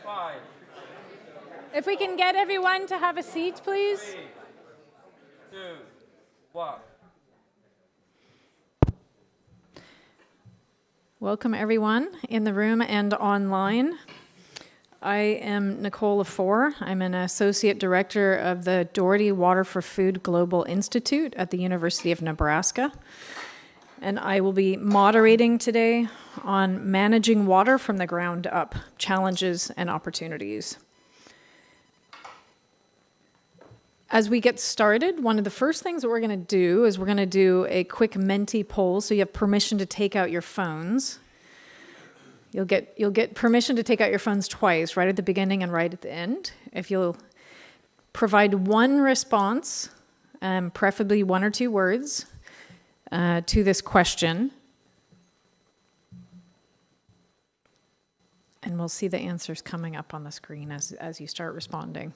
5. If we can get everyone to have a seat, please. 3, 2, 1. Welcome, everyone in the room and online. I am Nicole Lafour. I'm an associate director of the Doherty Water for Food Global Institute at the University of Nebraska. And I will be moderating today on managing water from the ground up, challenges and opportunities. As we get started, one of the first things that we're going to do is we're going to do a quick Menti poll, so you have permission to take out your phones. You'll get permission to take out your phones twice, right at the beginning and right at the end. If you'll provide one response, preferably 1 or 2 words, to this question, and we'll see the answers coming up on the screen as you start responding.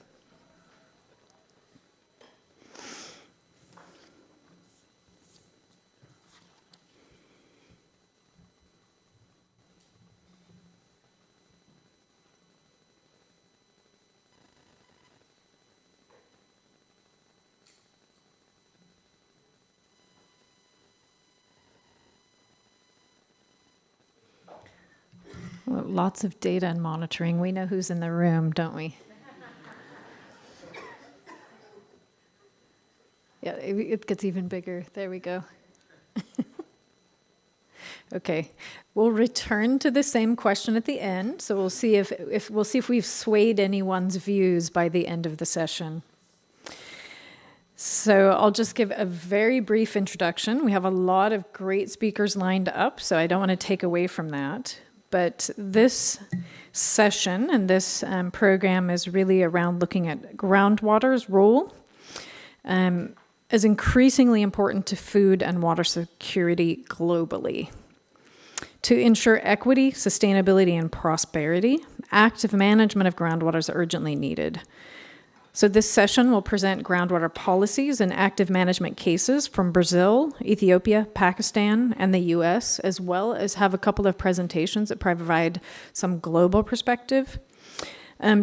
Well, lots of data and monitoring. We know who's in the room, don't we? Yeah, it gets even bigger. There we go. Okay, we'll return to the same question at the end. So we'll see if we've swayed anyone's views by the end of the session. So I'll just give a very brief introduction. We have a lot of great speakers lined up, so I don't want to take away from that. But this session and this program is really around looking at groundwater's role as increasingly important to food and water security globally. To ensure equity, sustainability, and prosperity, active management of groundwater is urgently needed. So this session will present groundwater policies and active management cases from Brazil, Ethiopia, Pakistan, and the US, as well as have a couple of presentations that provide some global perspective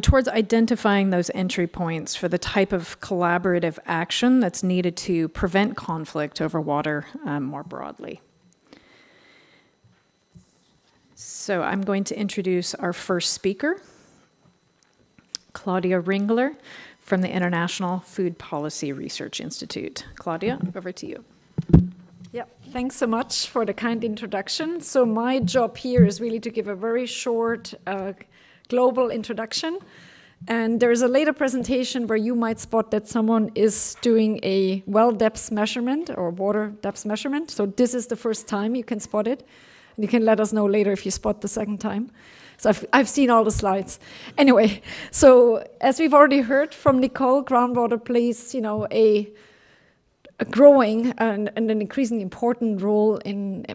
towards identifying those entry points for the type of collaborative action that's needed to prevent conflict over water more broadly. So I'm going to introduce our first speaker, Claudia Ringler, from the International Food Policy Research Institute. Claudia, over to you. Yeah, thanks so much for the kind introduction. So my job here is really to give a very short global introduction. And there's a later presentation where you might spot that someone is doing a well depth measurement or water depth measurement. So this is the first time you can spot it. And you can let us know later if you spot the second time. So I've seen all the slides. Anyway, so as we've already heard from Nicole, groundwater plays, a growing and an increasingly important role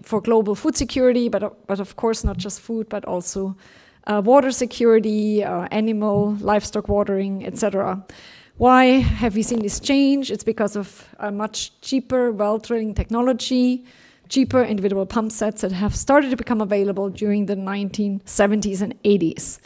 for global food security, but of course not just food, but also water security, animal, livestock watering, etc. Why have we seen this change? It's because of a much cheaper well drilling technology, cheaper individual pump sets that have started to become available during the 1970s and 80s.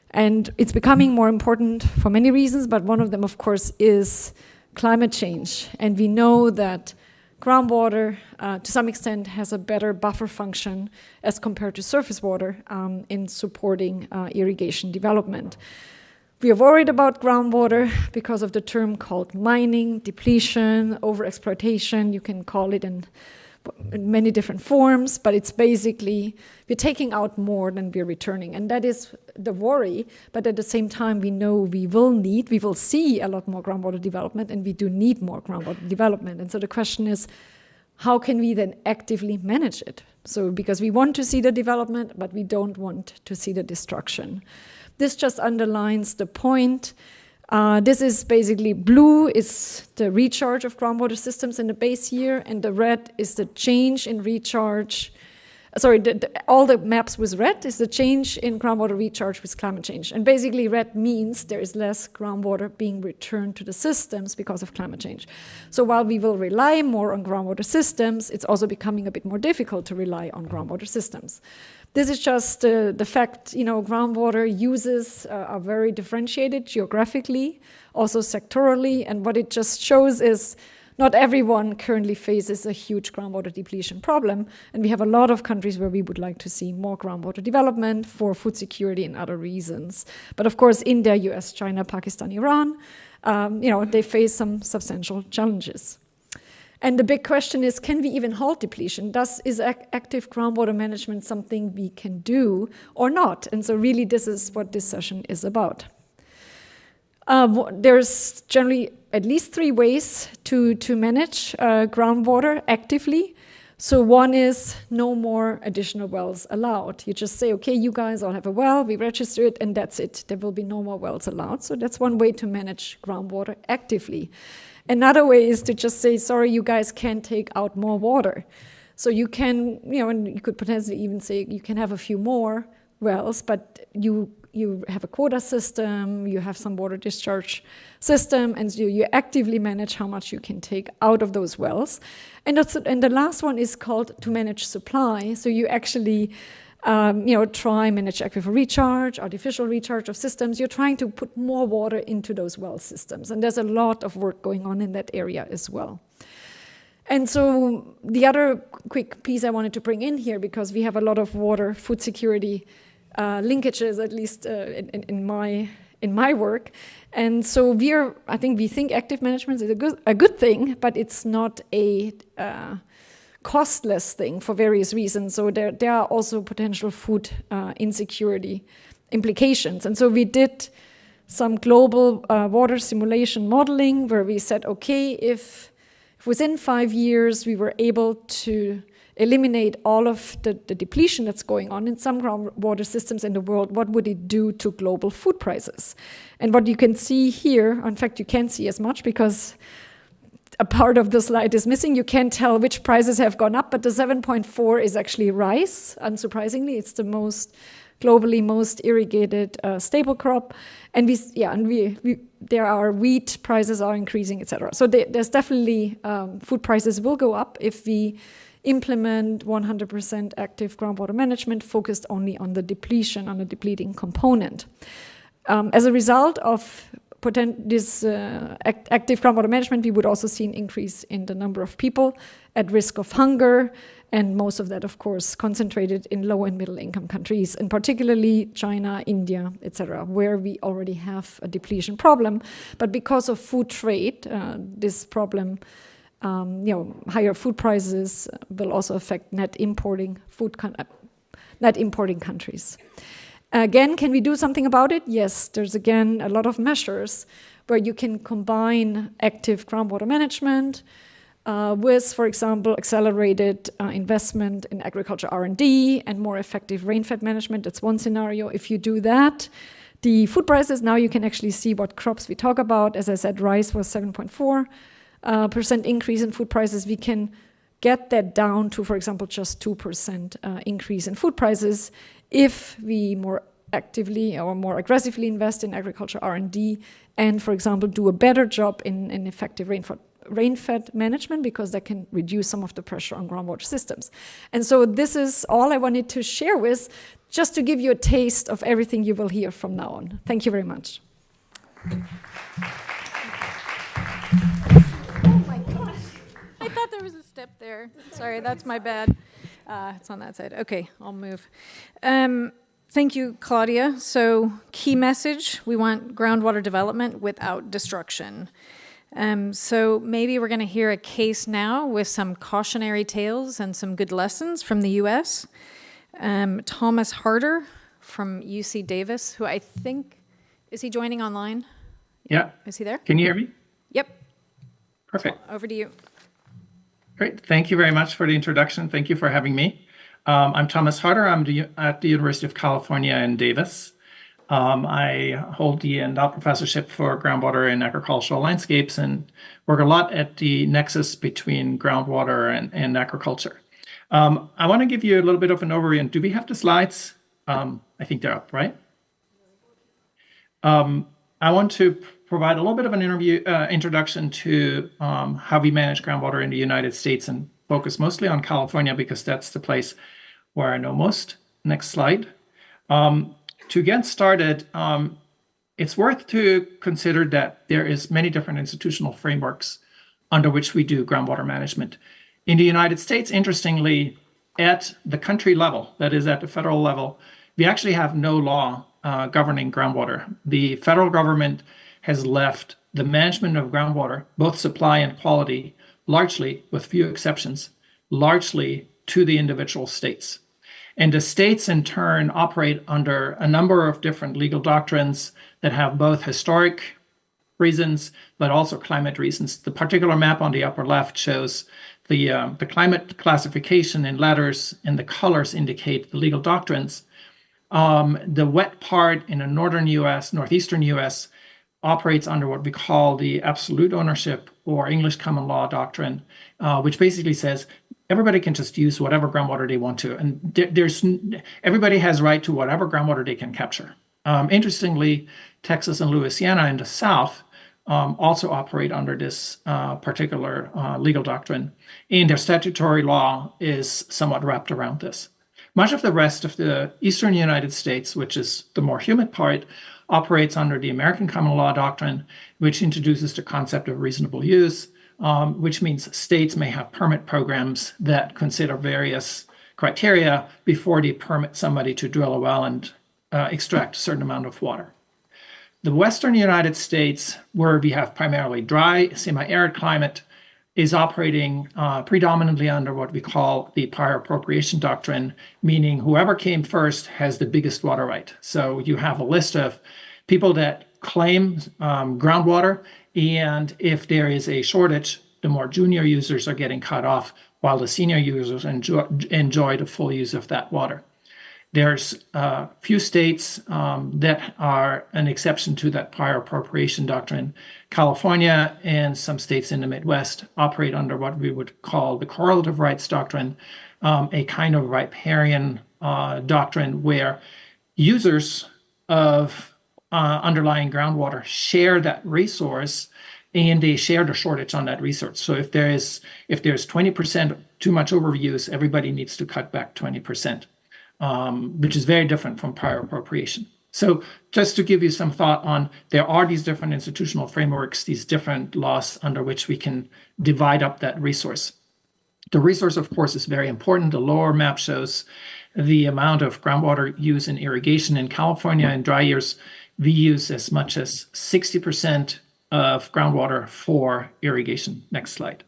And it's becoming more important for many reasons, but one of them, of course, is climate change. And we know that groundwater, to some extent, has a better buffer function as compared to surface water in supporting irrigation development. We are worried about groundwater because of the term called mining, depletion, overexploitation. You can call it in many different forms, but it's basically we're taking out more than we're returning, and that is the worry. But at the same time, we know we will see a lot more groundwater development, and we do need more groundwater development. And so the question is, how can we then actively manage it? So because we want to see the development, but we don't want to see the destruction. This just underlines the point. This is basically blue is the recharge of groundwater systems in the base year, and the red is the change in recharge. All the maps with red is the change in groundwater recharge with climate change. And basically red means there is less groundwater being returned to the systems because of climate change. So while we will rely more on groundwater systems, it's also becoming a bit more difficult to rely on groundwater systems. This is just the fact, groundwater uses are very differentiated geographically, also sectorally, and what it just shows is not everyone currently faces a huge groundwater depletion problem, and we have a lot of countries where we would like to see more groundwater development for food security and other reasons. But of course, India, US, China, Pakistan, Iran, they face some substantial challenges. And the big question is, can we even halt depletion? Is active groundwater management something we can do or not? And so really this is what this session is about. There's generally at least 3 ways to manage groundwater actively. So one is no more additional wells allowed. You just say, okay, you guys all have a well, we register it, and that's it. There will be no more wells allowed. So that's one way to manage groundwater actively. Another way is to just say, sorry, you guys can't take out more water. So you can, and you could potentially even say you can have a few more wells, but you have a quota system, you have some water discharge system, and so you actively manage how much you can take out of those wells. And the last one is called to manage supply. So you actually try manage aquifer recharge, artificial recharge of systems. You're trying to put more water into those well systems. And there's a lot of work going on in that area as well. And so the other quick piece I wanted to bring in here, because we have a lot of water food security linkages, at least in my work. And so I think we think active management is a good thing, but it's not a costless thing for various reasons. So there are also potential food insecurity implications. And so we did some global water simulation modeling where we said, okay, if within 5 years we were able to eliminate all of the depletion that's going on in some groundwater systems in the world, what would it do to global food prices? And what you can see here, in fact, you can't see as much because a part of the slide is missing. You can't tell which prices have gone up, but the 7.4 is actually rice. Unsurprisingly, it's the globally most irrigated staple crop. And there are wheat prices are increasing, etc. So there's definitely food prices will go up if we implement 100% active groundwater management focused only on the depletion, on the depleting component. As a result of this active groundwater management, we would also see an increase in the number of people at risk of hunger, and most of that, of course, concentrated in low and middle income countries, and particularly China, India, etc., where we already have a depletion problem. But because of food trade, this problem, higher food prices will also affect net importing countries. Again, can we do something about it? Yes, there's again a lot of measures where you can combine active groundwater management with, for example, accelerated investment in agriculture R&D and more effective rainfed management. That's one scenario. If you do that, the food prices, now you can actually see what crops we talk about. As I said, rice was 7.4% increase in food prices. We can get that down to, for example, just 2% increase in food prices if we more actively or more aggressively invest in agriculture R&D and, for example, do a better job in effective rain-fed management, because that can reduce some of the pressure on groundwater systems. And so this is all I wanted to share with, just to give you a taste of everything you will hear from now on. Thank you very much. Oh my gosh. I thought there was a step there. Sorry, that's my bad. It's on that side. Okay, I'll move. Thank you, Claudia. So, key message, we want groundwater development without destruction. So maybe we're going to hear a case now with some cautionary tales and some good lessons from the U.S. Thomas Harder from UC Davis, who I think, is he joining online? Yeah. Is he there? Can you hear me? Yep. Perfect. Over to you. Great. Thank you very much for the introduction. Thank you for having me. I'm Thomas Harder. I'm at the University of California in Davis. I hold the endowed professorship for groundwater and agricultural landscapes and work a lot at the nexus between groundwater and agriculture. I want to give you a little bit of an overview. And do we have the slides? I think they're up, right? I want to provide a little bit of an introduction to how we manage groundwater in the United States and focus mostly on California because that's the place where I know most Next slide. To get started, it's worth to consider that there is many different institutional frameworks under which we do groundwater management. In the United States, interestingly, at the country level, that is at the federal level, we actually have no law governing groundwater. The federal government has left the management of groundwater, both supply and quality, largely, with few exceptions, largely to the individual states. And the states, in turn, operate under a number of different legal doctrines that have both historic reasons, but also climate reasons. The particular map on the upper left shows the climate classification in letters, and the colors indicate the legal doctrines. The wet part in the northern US, northeastern US, operates under what we call the absolute ownership or English common law doctrine, which basically says everybody can just use whatever groundwater they want to, and everybody has right to whatever groundwater they can capture. Interestingly, Texas and Louisiana in the South also operate under this particular legal doctrine, and their statutory law is somewhat wrapped around this. Much of the rest of the eastern United States, which is the more humid part, operates under the American common law doctrine, which introduces the concept of reasonable use, which means states may have permit programs that consider various criteria before they permit somebody to drill a well and extract a certain amount of water. The western United States, where we have primarily dry, semi-arid climate, is operating predominantly under what we call the prior appropriation doctrine, meaning whoever came first has the biggest water right. So you have a list of people that claim groundwater, and if there is a shortage, the more junior users are getting cut off, while the senior users enjoy the full use of that water. There's a few states that are an exception to that prior appropriation doctrine. California and some states in the Midwest operate under what we would call the correlative rights doctrine, a kind of riparian doctrine where users of underlying groundwater share that resource, and they share the shortage on that resource. So if there's 20% too much overuse, everybody needs to cut back 20%. Which is very different from prior appropriation. So just to give you some thought on, there are these different institutional frameworks, these different laws under which we can divide up that resource. The resource, of course, is very important. The lower map shows the amount of groundwater used in irrigation in California. In dry years, we use as much as 60% of groundwater for irrigation. Next slide.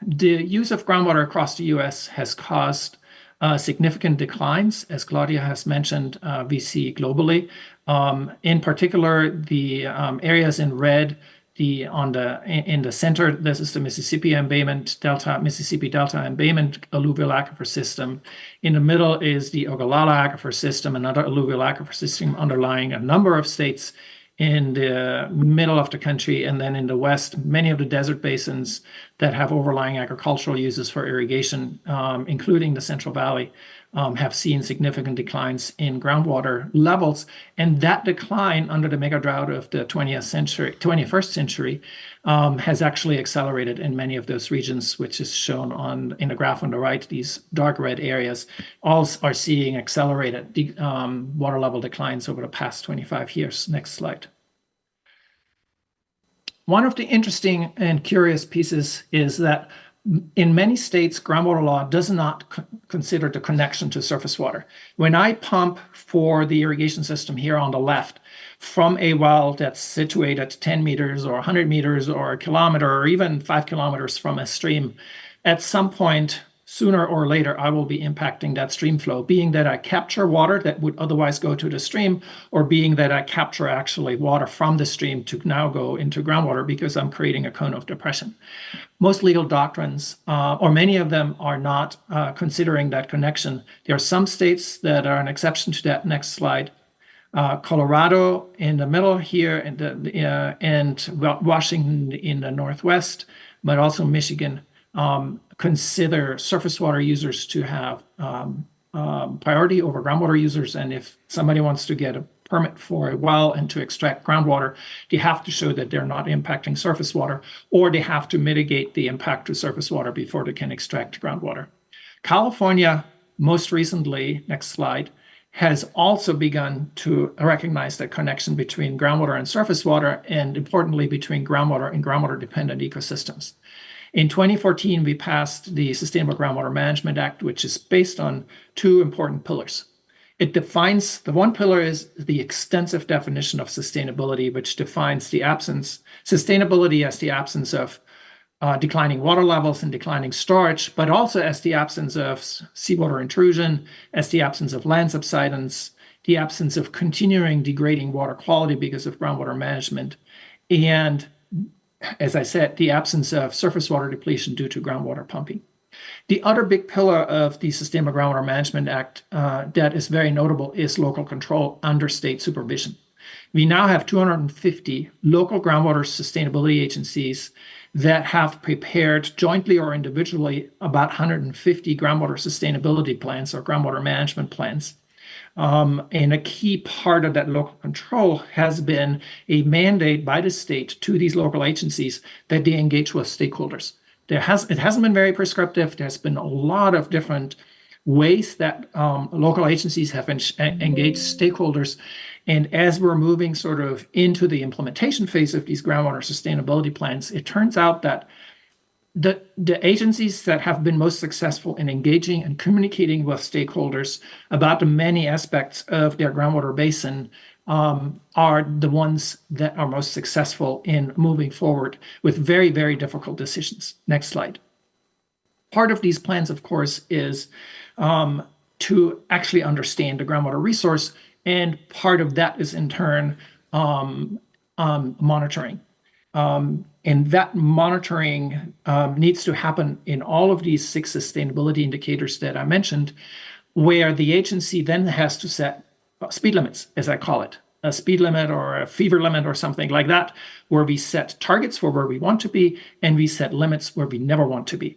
The use of groundwater across the US has caused significant declines, as Claudia has mentioned, we see globally. In particular, the areas in red, in the center, this is the Mississippi Delta embayment alluvial aquifer system. In the middle is the Ogallala aquifer system, another alluvial aquifer system underlying a number of states in the middle of the country, and then in the west, many of the desert basins that have overlying agricultural uses for irrigation, including the Central Valley, have seen significant declines in groundwater levels. And that decline under the mega drought of the 21st century has actually accelerated in many of those regions, which is shown in the graph on the right. These dark red areas all are seeing accelerated water level declines over the past 25 years. Next slide. One of the interesting and curious pieces is that in many states, groundwater law does not consider the connection to surface water. When I pump for the irrigation system here on the left from a well that's situated 10 meters or 100 meters or a kilometer or even 5 kilometers from a stream, at some point, sooner or later, I will be impacting that stream flow, being that I capture water that would otherwise go to the stream, or being that I capture actually water from the stream to now go into groundwater because I'm creating a cone of depression. Most legal doctrines, or many of them, are not considering that connection. There are some states that are an exception to that. Next slide. Colorado in the middle here, and Washington in the northwest, but also Michigan, consider surface water users to have priority over groundwater users. And if somebody wants to get a permit for a well and to extract groundwater, they have to show that they're not impacting surface water, or they have to mitigate the impact to surface water before they can extract groundwater. California, most recently, next slide, has also begun to recognize the connection between groundwater and surface water, and importantly, between groundwater and groundwater-dependent ecosystems. In 2014, we passed the Sustainable Groundwater Management Act, which is based on two important pillars. It defines, the one pillar is the extensive definition of sustainability, which defines sustainability as the absence of declining water levels and declining storage, but also as the absence of seawater intrusion, as the absence of land subsidence, the absence of continuing degrading water quality because of groundwater management, and, as I said, the absence of surface water depletion due to groundwater pumping. The other big pillar of the Sustainable Groundwater Management Act that is very notable is local control under state supervision. We now have 250 local groundwater sustainability agencies that have prepared jointly or individually about 150 groundwater sustainability plans or groundwater management plans. And a key part of that local control has been a mandate by the state to these local agencies that they engage with stakeholders. It hasn't been very prescriptive. There's been a lot of different ways that local agencies have engaged stakeholders. And as we're moving sort of into the implementation phase of these groundwater sustainability plans, it turns out that the agencies that have been most successful in engaging and communicating with stakeholders about the many aspects of their groundwater basin are the ones that are most successful in moving forward with very, very difficult decisions. Next slide. Part of these plans, of course, is to actually understand the groundwater resource, and part of that is in turn monitoring. And that monitoring needs to happen in all of these 6 sustainability indicators that I mentioned, where the agency then has to set speed limits, as I call it, a speed limit or a fever limit or something like that, where we set targets for where we want to be, and we set limits where we never want to be,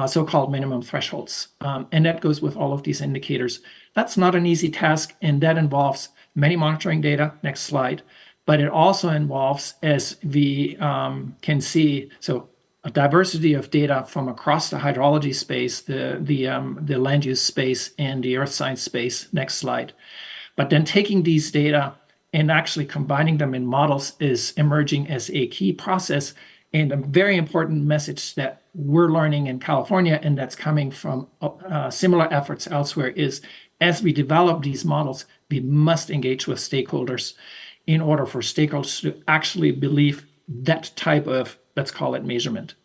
so-called minimum thresholds. And that goes with all of these indicators. That's not an easy task, and that involves many monitoring data. Next slide. But it also involves, as we can see, so a diversity of data from across the hydrology space, the land use space, and the earth science space. Next slide. But then taking these data and actually combining them in models is emerging as a key process, and a very important message that we're learning in California, and that's coming from similar efforts elsewhere, is as we develop these models, we must engage with stakeholders in order for stakeholders to actually believe that type of, let's call it, measurement.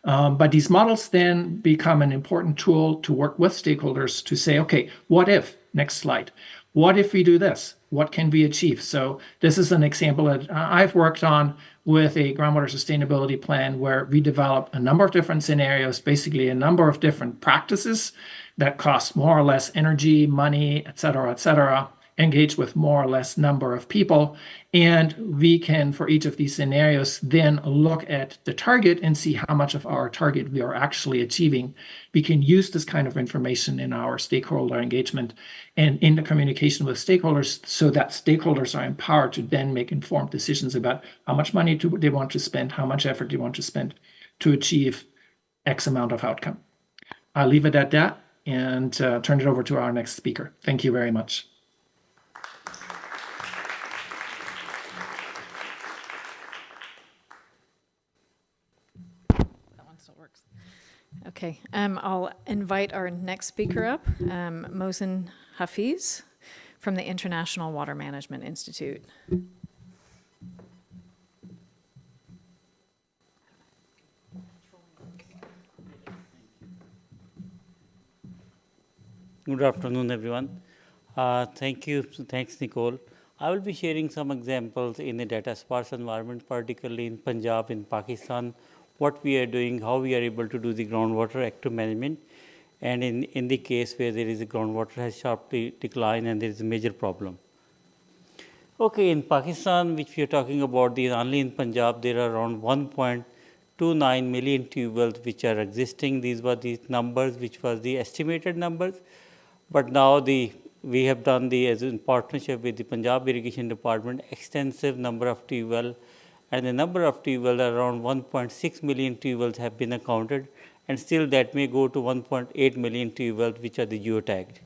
But these models then become an important tool to work with stakeholders to say, okay, what if? Next slide. What if we do this? What can we achieve? So this is an example that I've worked on with a groundwater sustainability plan where we developed a number of different scenarios, basically a number of different practices that cost more or less energy, money, et cetera, engage with more or less number of people. And we can, for each of these scenarios, then look at the target and see how much of our target we are actually achieving. We can use this kind of information in our stakeholder engagement and in the communication with stakeholders so that stakeholders are empowered to then make informed decisions about how much money they want to spend, how much effort they want to spend to achieve X amount of outcome. I'll leave it at that and turn it over to our next speaker. Thank you very much. Okay, I'll invite our next speaker up, Mohsen Hafiz from the International Water Management Institute. Good afternoon, everyone. Thanks, Nicole. I will be sharing some examples in a data sparse environment, particularly in Punjab, in Pakistan, what we are doing, how we are able to do the groundwater active management, and in the case where there is a groundwater has sharply declined and there is a major problem. Okay, in Pakistan, which we are talking about, only in Punjab, there are around 1.29 million tube wells which are existing. These were the numbers, which was the estimated numbers. But now the we have done as in partnership with the Punjab Irrigation Department, extensive number of tube wells, and the number of tube wells, around 1.6 million tube wells have been accounted, and still that may go to 1.8 million tube wells which are the geotagged.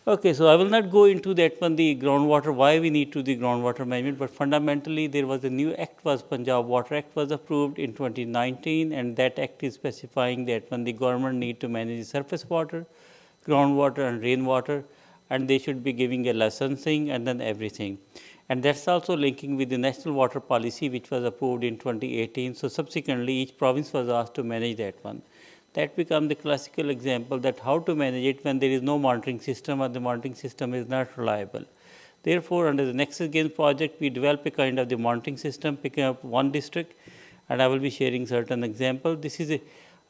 Okay, so I will not go into that one, the groundwater, why we need to the groundwater management, but fundamentally there was a new act, was Punjab Water Act was approved in 2019, and that act is specifying that when the government need to manage surface water, groundwater and rainwater, and they should be giving a licensing and then everything. And that's also linking with the national water policy which was approved in 2018. So subsequently each province was asked to manage that one. That becomes the classical example that how to manage it when there is no monitoring system or the monitoring system is not reliable. Therefore, under the Nexus Games project, we develop a kind of the monitoring system, picking up one district, and I will be sharing certain example. This is a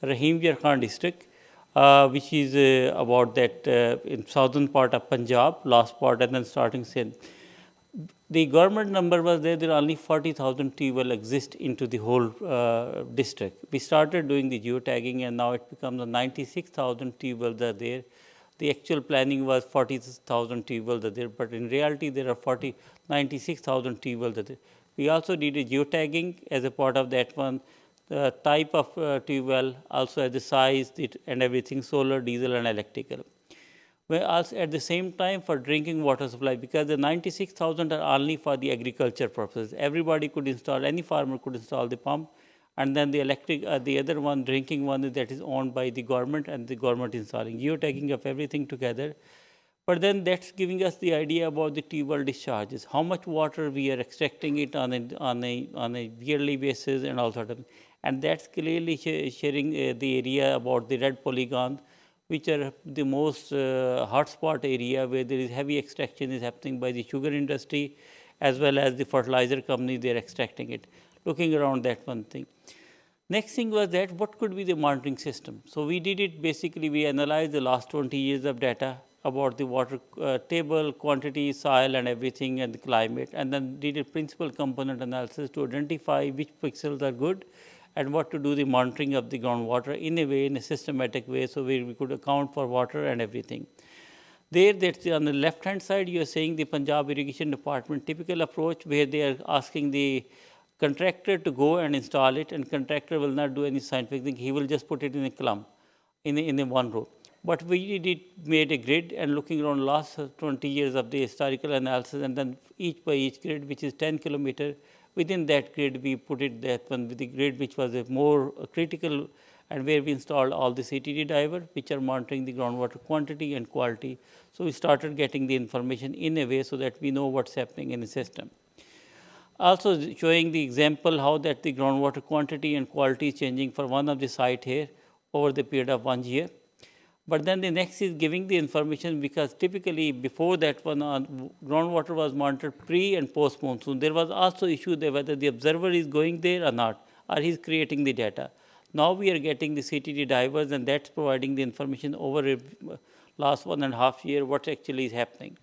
Rahim Yar Khan district, which is about that in southern part of Punjab, last part, and then starting Sindh. The government number was there are only 40,000 tube wells exist into the whole district. We started doing the geotagging, and now it becomes 96,000 tube wells are there. The actual planning was 40,000 tube wells are there, but in reality there are 96,000 tube wells are there. We also did a geotagging as a part of that one, the type of tube well, also as the size and everything, solar, diesel and electrical. Well, also at the same time for drinking water supply, because the 96,000 are only for the agriculture purposes. Everybody could install, any farmer could install the pump, and then the electric, the other one, drinking one, that is owned by the government, and the government installing, geotagging of everything together. But then that's giving us the idea about the tube well discharges, how much water we are extracting it on a yearly basis and all sort of, and that's clearly sharing the area about the red polygon, which are the most hotspot area where there is heavy extraction is happening by the sugar industry as well as the fertilizer company, they are extracting it, looking around that one thing. Next thing was that what could be the monitoring system. So we did it, basically we analyzed the last 20 years of data about the water table, quantity, soil and everything and the climate, and then did a principal component analysis to identify which pixels are good and what to do the monitoring of the groundwater in a way, in a systematic way, so we could account for water and everything. There, that's on the left-hand side, you are saying the Punjab Irrigation Department typical approach where they are asking the contractor to go and install it, and contractor will not do any scientific thing, he will just put it in a clump, in a one row. But we made a grid and looking around last 20 years of the historical analysis, and then each by each grid, which is 10 kilometer, within that grid, we put it that one with the grid which was a more critical, and where we installed all the CTD divers which are monitoring the groundwater quantity and quality. So we started getting the information in a way so that we know what's happening in the system. Also showing the example how that the groundwater quantity and quality is changing for one of the site here over the period of 1 year. But then the next is giving the information, because typically before that one groundwater was monitored pre and post monsoon. There was also issue there whether the observer is going there or not, or he's creating the data. Now we are getting the CTD divers, and that's providing the information over last 1.5 years what actually is happening.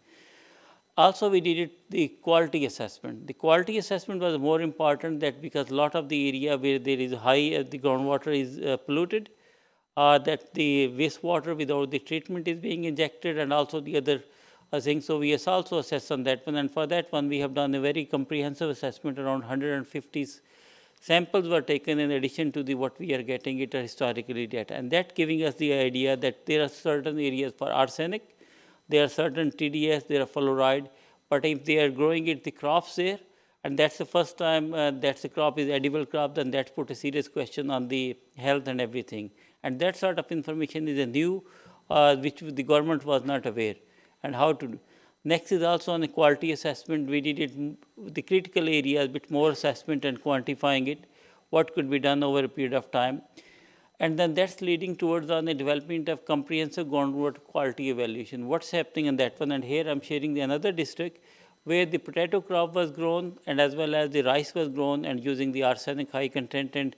Also we did the quality assessment. The quality assessment was more important, that because a lot of the area where there is high, the groundwater is polluted, that the wastewater without the treatment is being injected, and also the other things. So we also assessed on that one, and for that one we have done a very comprehensive assessment. Around 150 samples were taken in addition to what we are getting it historically data, and that giving us the idea that there are certain areas for arsenic, there are certain TDS, there are fluoride, but if they are growing it, the crops there, and that's the first time that's the crop is edible crop, then that put a serious question on the health and everything. And that sort of information is a new, which the government was not aware, and how to do. Next is also on the quality assessment. We did it, the critical areas, bit more assessment and quantifying it, what could be done over a period of time. And then that's leading towards on the development of comprehensive groundwater quality evaluation. What's happening in that one? And here I'm sharing another district where the potato crop was grown, and as well as the rice was grown, and using the arsenic high content. And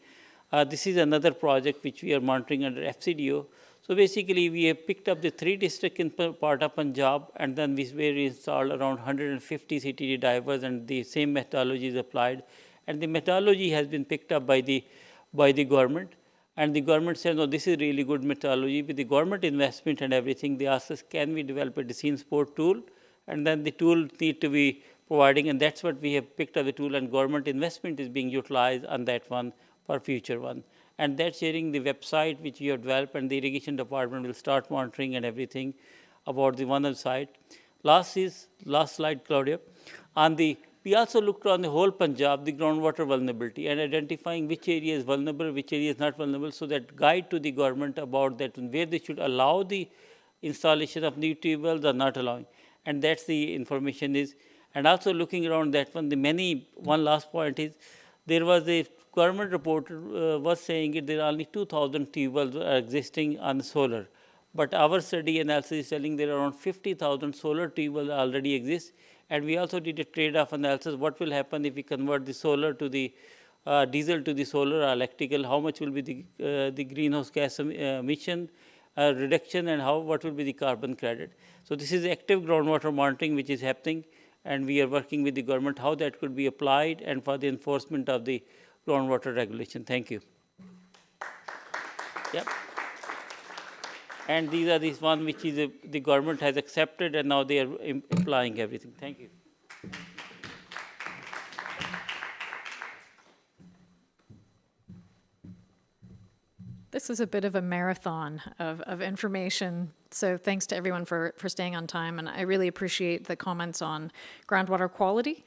this is another project which we are monitoring under FCDO. So basically we have picked up the 3 districts in part of Punjab, and then we installed around 150 CTD divers, and the same methodology is applied. And the methodology has been picked up by the government, And the government said, no, this is really good methodology. With the government investment and everything, they asked us, can we develop a decision support tool? And then the tool need to be providing, and that's what we have picked up the tool, and government investment is being utilized on that one for future one. And that's sharing the website which we have developed, and the irrigation department will start monitoring and everything about the one site. Last slide, Claudia. We also looked on the whole Punjab, the groundwater vulnerability, and identifying which area is vulnerable, which area is not vulnerable, so that guide to the government about that, where they should allow the installation of new tube wells or not allowing. And that's the information is. And also looking around that one, one last point is, there was a government reporter was saying that there are only 2,000 tube wells are existing on solar. But our study analysis is telling there are around 50,000 solar tube wells already exist. And we also did a trade-off analysis. What will happen if we convert the solar to the diesel to the solar or electrical? How much will be the greenhouse gas emission reduction, and what will be the carbon credit? So this is active groundwater monitoring which is happening, and we are working with the government how that could be applied and for the enforcement of the groundwater regulation. Thank you. Yep. And these are these one which is the government has accepted, and now they are applying everything. Thank you. This is a bit of a marathon of information, so thanks to everyone for staying on time, and I really appreciate the comments on groundwater quality,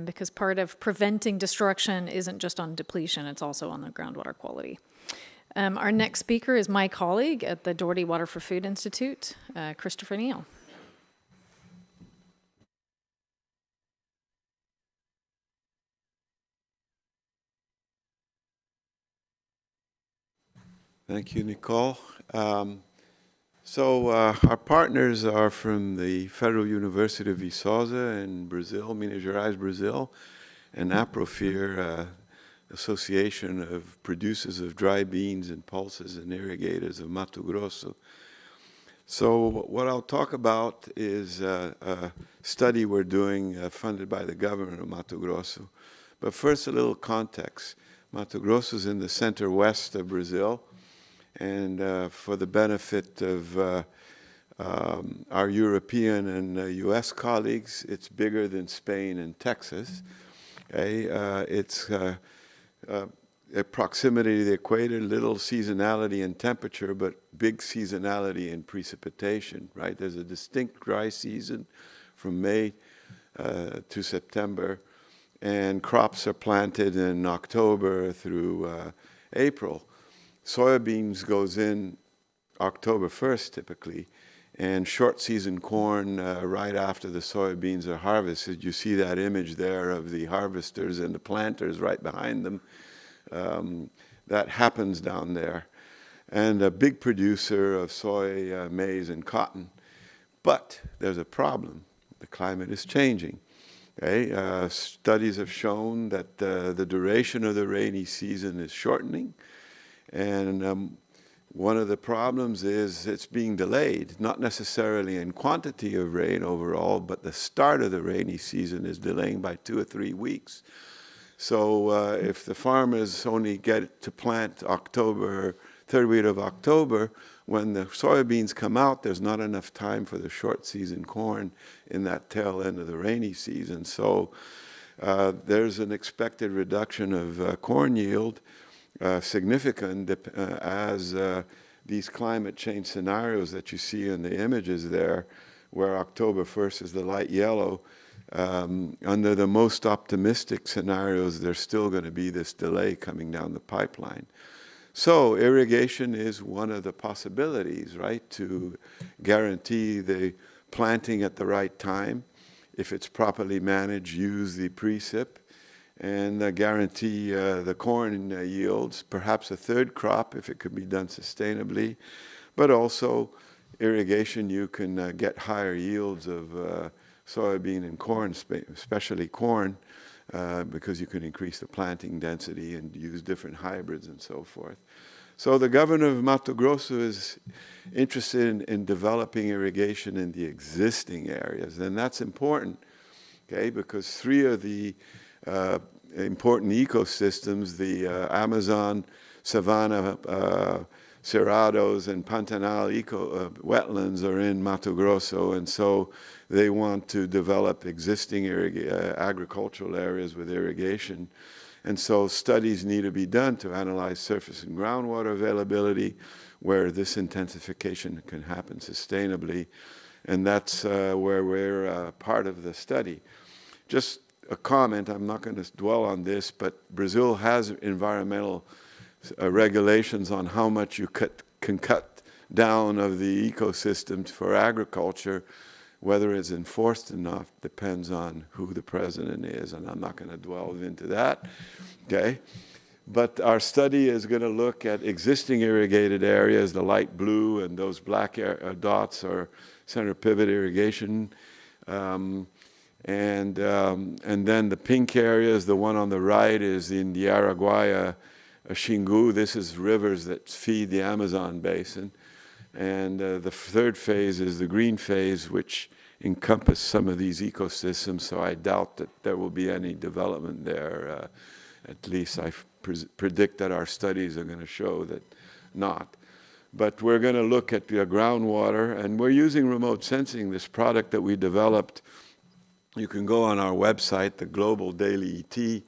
because part of preventing destruction isn't just on depletion, it's also on the groundwater quality. Our next speaker is my colleague at the Doherty Water for Food Institute, Christopher Neal. Thank you, Nicole. Our partners are from the Federal University of Viçosa in Brazil, Minas Gerais, Brazil, and Aprofir, Association of Producers of Dry Beans and Pulses and Irrigators of Mato Grosso. So what I'll talk about is a study we're doing funded by the government of Mato Grosso. But first, a little context. Mato Grosso is in the center-west of Brazil, and for the benefit of our European and US colleagues, it's bigger than Spain and Texas. Okay? It's a proximity to the equator, little seasonality in temperature, but big seasonality in precipitation, right? There's a distinct dry season from May to September, and crops are planted in October through April. Soybeans goes in October 1st typically, and short season corn right after the soybeans are harvested. You see that image there of the harvesters and the planters right behind them. That happens down there. And a big producer of soy, maize, and cotton. But there's a problem. The climate is changing. Okay? Studies have shown that the duration of the rainy season is shortening. And one of the problems is it's being delayed, not necessarily in quantity of rain overall, but the start of the rainy season is delaying by 2 or 3 weeks. So if the farmers only get to plant October, third week of October, when the soybeans come out, there's not enough time for the short season corn in that tail end of the rainy season. So there's an expected reduction of corn yield, significant as these climate change scenarios that you see in the images there, where October 1st is the light yellow, under the most optimistic scenarios, there's still going to be this delay coming down the pipeline. So irrigation is one of the possibilities, right, to guarantee the planting at the right time. If it's properly managed, use the precip, and guarantee the corn yields, perhaps a third crop if it could be done sustainably. But also irrigation, you can get higher yields of soybean and corn, especially corn, because you can increase the planting density and use different hybrids and so forth. So the governor of Mato Grosso is interested in developing irrigation in the existing areas, and that's important, okay, because 3 of the important ecosystems, the Amazon savanna cerrados and Pantanal wetlands are in Mato Grosso, and so they want to develop existing agricultural areas with irrigation. And so studies need to be done to analyze surface and groundwater availability where this intensification can happen sustainably. And that's where we're part of the study. Just a comment, I'm not going to dwell on this, but Brazil has environmental regulations on how much you can cut down of the ecosystems for agriculture. Whether it's enforced enough depends on who the president is, and I'm not going to delve into that, okay? But our study is going to look at existing irrigated areas, the light blue, and those black dots are center pivot irrigation. And then the pink areas, the one on the right is in the Araguaia, Xingu. This is rivers that feed the Amazon basin. And the third phase is the green phase, which encompass some of these ecosystems, so I doubt that there will be any development there. At least I predict that our studies are going to show that not. But we're going to look at the groundwater, and we're using remote sensing, this product that we developed. You can go on our website, the Global Daily ET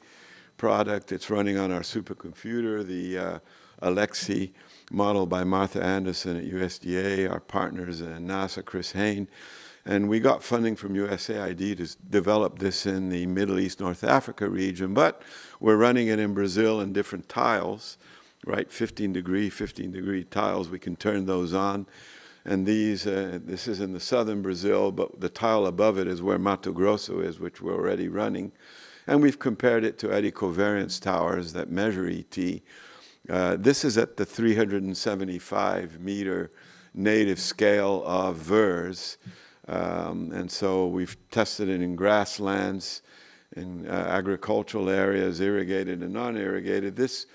product. It's running on our supercomputer, the Alexi, modeled by Martha Anderson at USDA, our partners at NASA, Chris Hain. And we got funding from USAID to develop this in the Middle East, North Africa region, but we're running it in Brazil in different tiles, right? 15-degree tiles. We can turn those on. And these, this is in the southern Brazil, but the tile above it is where Mato Grosso is, which we're already running. And we've compared it to eddy covariance towers that measure ET. This is at the 375-meter native scale of VERS. And so we've tested it in grasslands, in agricultural areas, irrigated and non-irrigated. This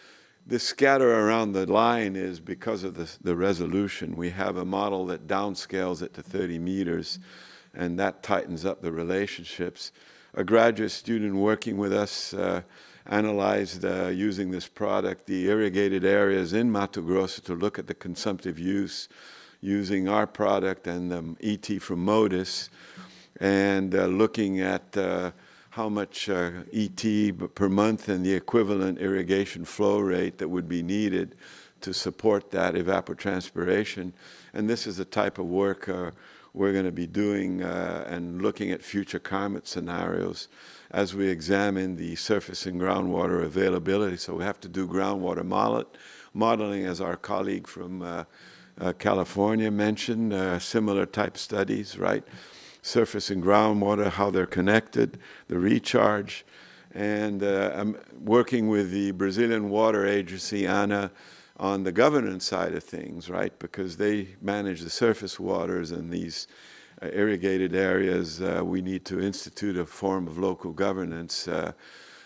scatter around the line is because of the resolution. We have a model that downscales it to 30 meters, and that tightens up the relationships. A graduate student working with us analyzed, using this product, the irrigated areas in Mato Grosso to look at the consumptive use using our product and the ET from MODIS, and looking at how much ET per month and the equivalent irrigation flow rate that would be needed to support that evapotranspiration. And this is the type of work we're going to be doing and looking at future climate scenarios as we examine the surface and groundwater availability. So we have to do groundwater modeling, as our colleague from California mentioned, similar type studies, right? Surface and groundwater, how they're connected, the recharge. And I'm working with the Brazilian Water Agency, ANA, on the governance side of things, right? Because they manage the surface waters and these irrigated areas. We need to institute a form of local governance,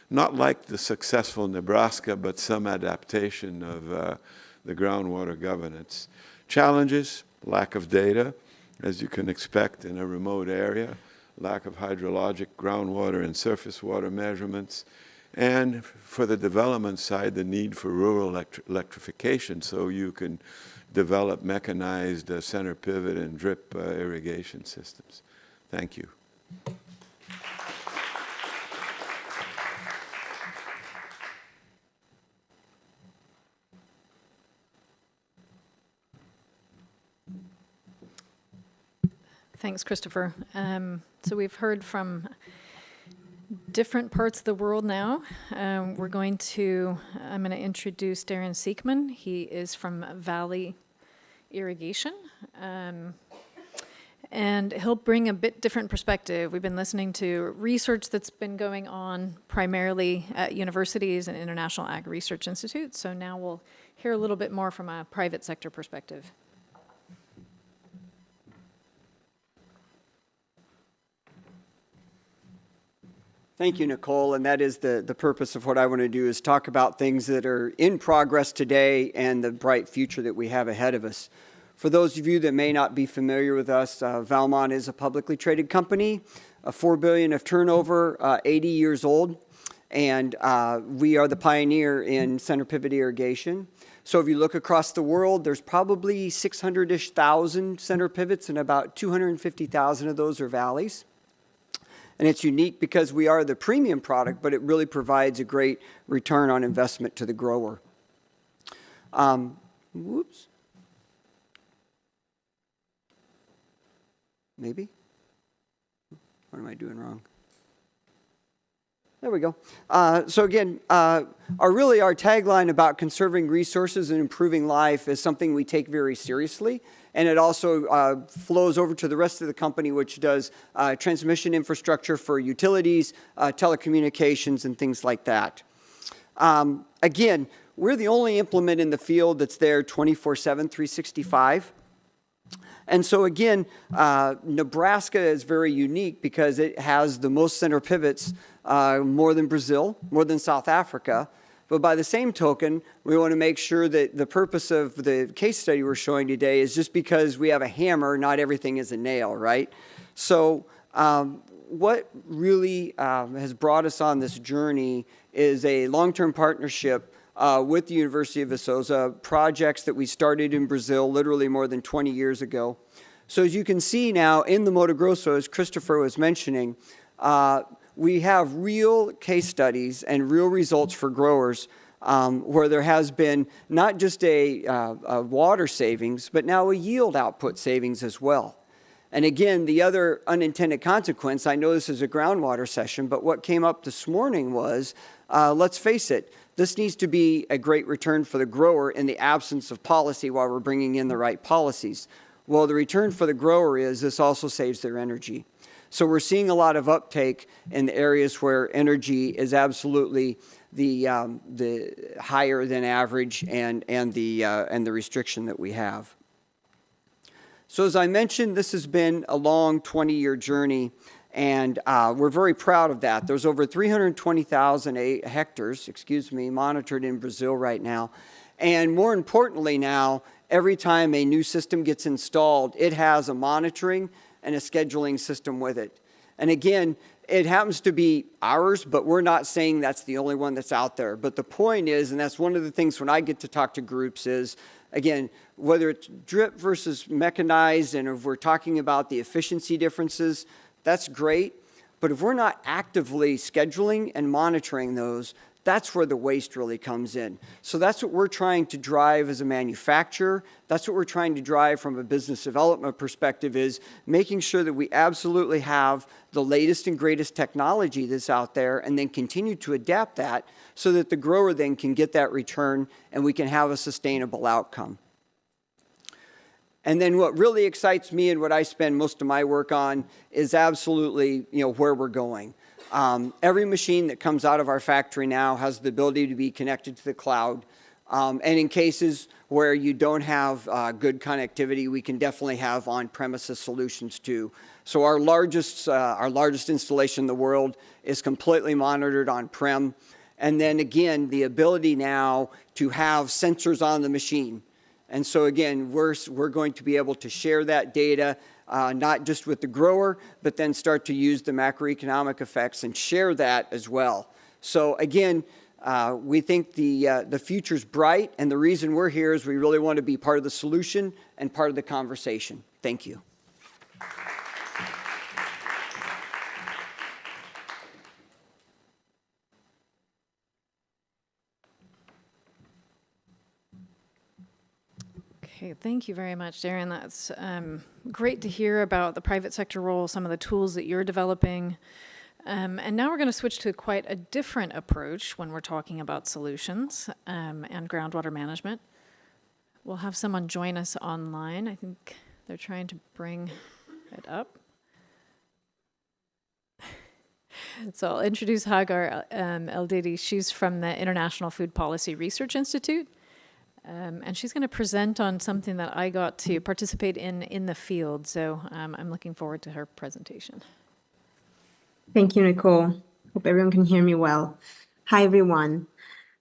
not like the successful Nebraska, but some adaptation of the groundwater governance. Challenges: lack of data, as you can expect in a remote area, lack of hydrologic, groundwater, and surface water measurements, and for the development side, the need for rural electrification so you can develop mechanized center pivot and drip irrigation systems. Thank you. Thanks, Christopher. So we've heard from different parts of the world now. I'm going to introduce Darren Siekman. He is from Valley Irrigation. And he'll bring a bit different perspective. We've been listening to research that's been going on primarily at universities and international ag research institutes. So now we'll hear a little bit more from a private sector perspective. Thank you, Nicole, and that is the purpose of what I want to do, is talk about things that are in progress today and the bright future that we have ahead of us. For those of you that may not be familiar with us, Valmont is a publicly traded company, $4 billion of turnover, 80 years old, And we are the pioneer in center pivot irrigation. So we are the pioneer in center pivot irrigation. So if you look across the world, there's probably 600-ish thousand center pivots, and about 250,000 of those are valleys. And it's unique because we are the premium product, but it really provides a great return on investment to the grower. Whoops. Maybe? What am I doing wrong? There we go. So again, our tagline about conserving resources and improving life is something we take very seriously. And it also flows over to the rest of the company, which does transmission infrastructure for utilities, telecommunications, and things like that. Again, we're the only implement in the field that's there 24/7, 365. And so again, Nebraska is very unique because it has the most center pivots, more than Brazil, more than South Africa. But by the same token, we want to make sure that the purpose of the case study we're showing today is just because we have a hammer, not everything is a nail, right? So what really has brought us on this journey is a long-term partnership with the University of Viçosa, projects that we started in Brazil literally more than 20 years ago. So as you can see now in the Mato Grosso, as Christopher was mentioning, we have real case studies and real results for growers where there has been not just a water savings, but now a yield output savings as well. And again, the other unintended consequence, I know this is a groundwater session, but what came up this morning was, let's face it, this needs to be a great return for the grower in the absence of policy while we're bringing in the right policies. Well, the return for the grower is this also saves their energy. So we're seeing a lot of uptake in the areas where energy is absolutely the higher than average and the restriction that we have. So as I mentioned, this has been a long 20-year journey, and we're very proud of that. There's over 320,000 hectares, monitored in Brazil right now. And more importantly now, every time a new system gets installed, it has a monitoring and a scheduling system with it. And again, it happens to be ours, but we're not saying that's the only one that's out there. But the point is, and that's one of the things when I get to talk to groups is, again, whether it's drip versus mechanized, and if we're talking about the efficiency differences, that's great. But if we're not actively scheduling and monitoring those, that's where the waste really comes in. So that's what we're trying to drive as a manufacturer. That's what we're trying to drive from a business development perspective, is making sure that we absolutely have the latest and greatest technology that's out there, and then continue to adapt that so that the grower then can get that return and we can have a sustainable outcome. And then what really excites me and what I spend most of my work on is absolutely, where we're going. Every machine that comes out of our factory now has the ability to be connected to the cloud. And in cases where you don't have good connectivity, we can definitely have on-premises solutions too. So our largest installation in the world is completely monitored on-prem. And then again, the ability now to have sensors on the machine. And so again, we're going to be able to share that data, not just with the grower, but then start to use the macroeconomic effects and share that as well. So again, we think the future's bright, and the reason we're here is we really want to be part of the solution and part of the conversation. Thank you. Okay, thank you very much, Darren. That's great to hear about the private sector role, some of the tools that you're developing. And now we're going to switch to quite a different approach when we're talking about solutions and groundwater management. We'll have someone join us online. I think they're trying to bring it up. So I'll introduce Hagar Eldidi. She's from the International Food Policy Research Institute. And she's going to present on something that I got to participate in the field. So I'm looking forward to her presentation. Thank you, Nicole. Hope everyone can hear me well. Hi, everyone.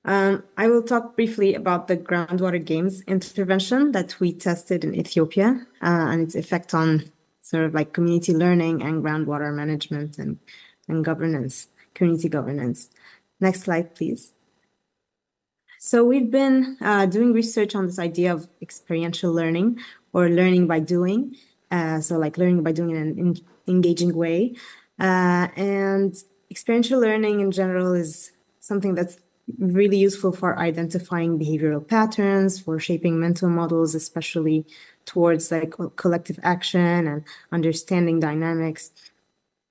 I will talk briefly about the groundwater games intervention that we tested in Ethiopia and its effect on sort of like community learning and groundwater management and governance, community governance. Next slide, please. So we've been doing research on this idea of experiential learning or learning by doing. So like learning by doing in an engaging way. And experiential learning in general is something that's really useful for identifying behavioral patterns, for shaping mental models, especially towards like collective action and understanding dynamics.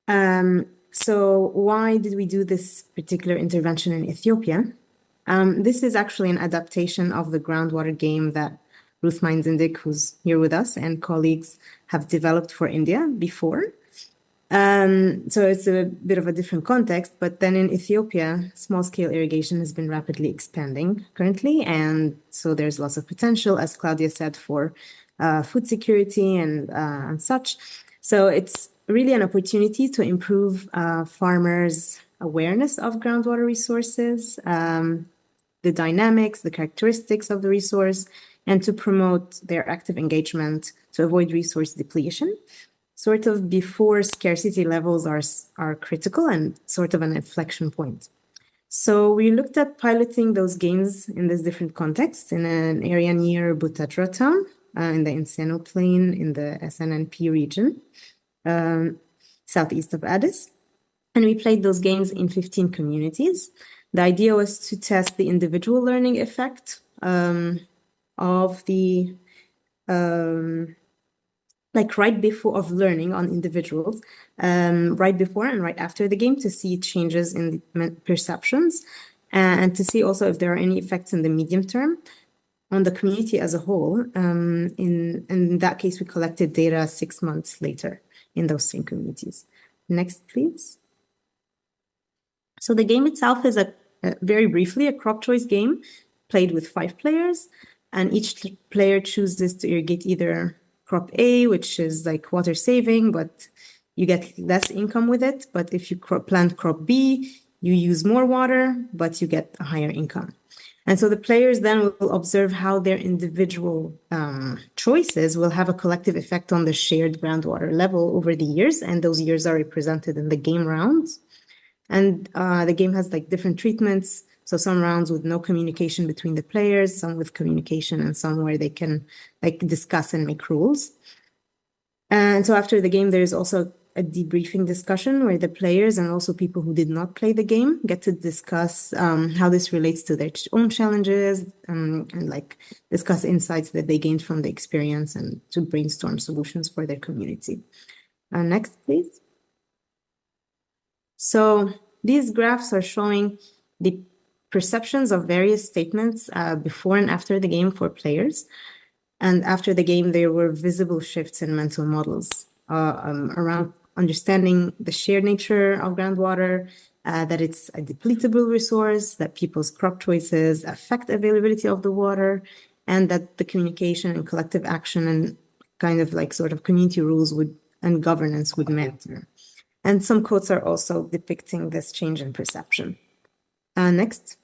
So why did we do this particular intervention in Ethiopia? This is actually an adaptation of the groundwater game that Ruth Meinzindig, who's here with us, and colleagues have developed for India before. So it's a bit of a different context, but then in Ethiopia, small-scale irrigation has been rapidly expanding currently, and so there's lots of potential, as Claudia said, for food security and such. So it's really an opportunity to improve farmers' awareness of groundwater resources, the dynamics, the characteristics of the resource, and to promote their active engagement to avoid resource depletion, sort of before scarcity levels are critical and sort of an inflection point. So we looked at piloting those games in this different context in an area near Butadra town, in the Enseno Plain in the SNNP region, southeast of Addis. And we played those games in 15 communities. The idea was to test the individual learning effect of the like right before of learning on individuals, right before and right after the game to see changes in the perceptions and to see also if there are any effects in the medium term on the community as a whole. In that case, we collected data 6 months later in those same communities. Next, please. So the game itself is very briefly a crop choice game played with 5 players, and each player chooses to irrigate either crop A, which is like water saving, but you get less income with it. But if you plant crop B, you use more water, but you get a higher income. And so the players then will observe how their individual choices will have a collective effect on the shared groundwater level over the years. And those years are represented in the game rounds. And the game has like different treatments. So some rounds with no communication between the players, some with communication, and some where they can like discuss and make rules. And so after the game, there is also a debriefing discussion where the players and also people who did not play the game get to discuss how this relates to their own challenges and like discuss insights that they gained from the experience and to brainstorm solutions for their community. Next, please. So these graphs are showing the perceptions of various statements before and after the game for players. And after the game, there were visible shifts in mental models around understanding the shared nature of groundwater, that it's a depletable resource, that people's crop choices affect availability of the water, and that the communication and collective action and kind of like sort of community rules and governance would matter. And some quotes are also depicting this change in perception. Next.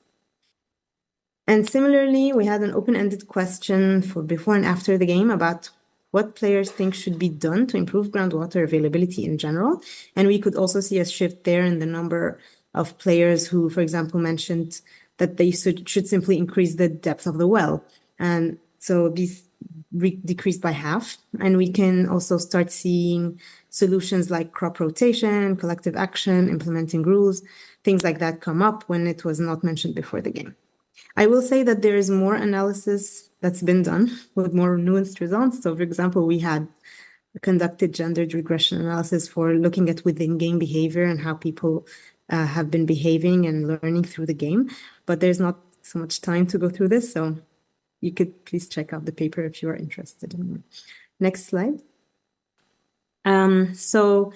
And similarly, we had an open-ended question for before and after the game about what players think should be done to improve groundwater availability in general. And we could also see a shift there in the number of players who, for example, mentioned that they should simply increase the depth of the well. And so these decreased by half. And we can also start seeing solutions like crop rotation, collective action, implementing rules, things like that come up when it was not mentioned before the game. I will say that there is more analysis that's been done with more nuanced results. So, for example, we had conducted gendered regression analysis for looking at within game behavior and how people have been behaving and learning through the game. But there's not so much time to go through this. So you could please check out the paper if you are interested in more. Next slide. So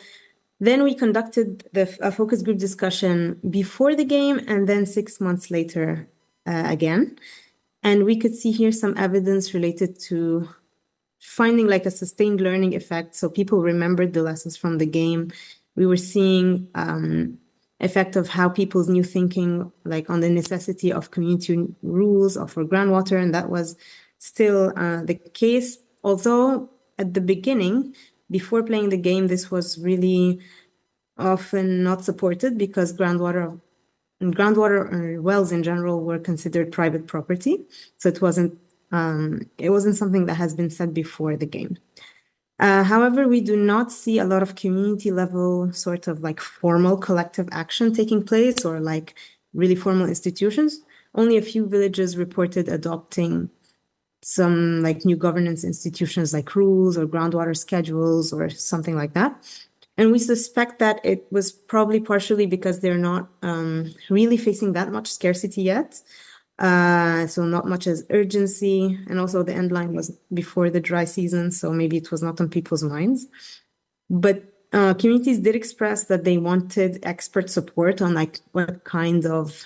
then we conducted a focus group discussion before the game and then 6 months later again. And we could see here some evidence related to finding like a sustained learning effect. So people remembered the lessons from the game. We were seeing effect of how people's new thinking, like on the necessity of community rules or for groundwater, and that was still the case. Although at the beginning, before playing the game, this was really often not supported because groundwater and groundwater wells in general were considered private property. So it wasn't something that has been said before the game. However, we do not see a lot of community level sort of like formal collective action taking place or like really formal institutions. Only a few villages reported adopting some like new governance institutions like rules or groundwater schedules or something like that. And we suspect that it was probably partially because they're not really facing that much scarcity yet. So not much as urgency. And also the end line was before the dry season, so maybe it was not on people's minds. But communities did express that they wanted expert support on like what kind of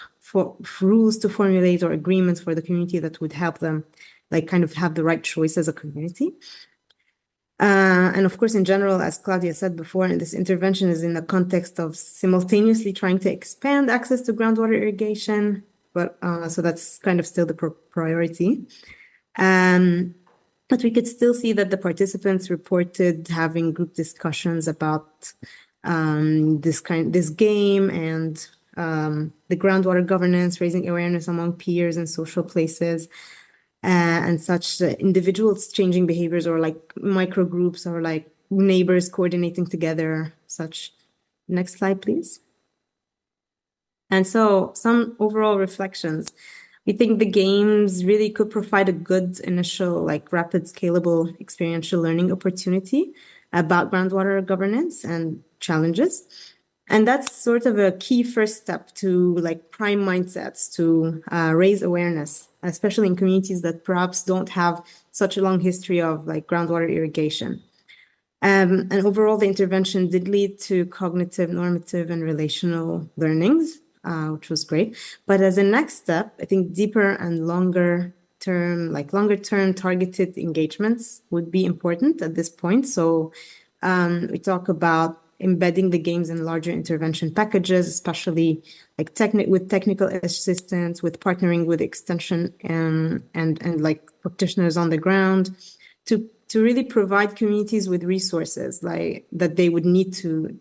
rules to formulate or agreements for the community that would help them like kind of have the right choice as a community. And of course, in general, as Claudia said before, this intervention is in the context of simultaneously trying to expand access to groundwater irrigation, but so that's kind of still the priority. But we could still see that the participants reported having group discussions about this game and the groundwater governance, raising awareness among peers and social places. And such individuals changing behaviors or like micro groups or like neighbors coordinating together, such. Next slide, please. And so some overall reflections. We think the games really could provide a good initial, like rapid, scalable experiential learning opportunity about groundwater governance and challenges. And that's sort of a key first step to like prime mindsets to raise awareness, especially in communities that perhaps don't have such a long history of like groundwater irrigation. And overall, the intervention did lead to cognitive, normative, and relational learnings, which was great. But as a next step, I think deeper and longer term targeted engagements would be important at this point. So we talk about embedding the games in larger intervention packages, especially like with technical assistance, with partnering with extension and like practitioners on the ground to really provide communities with resources like that they would need to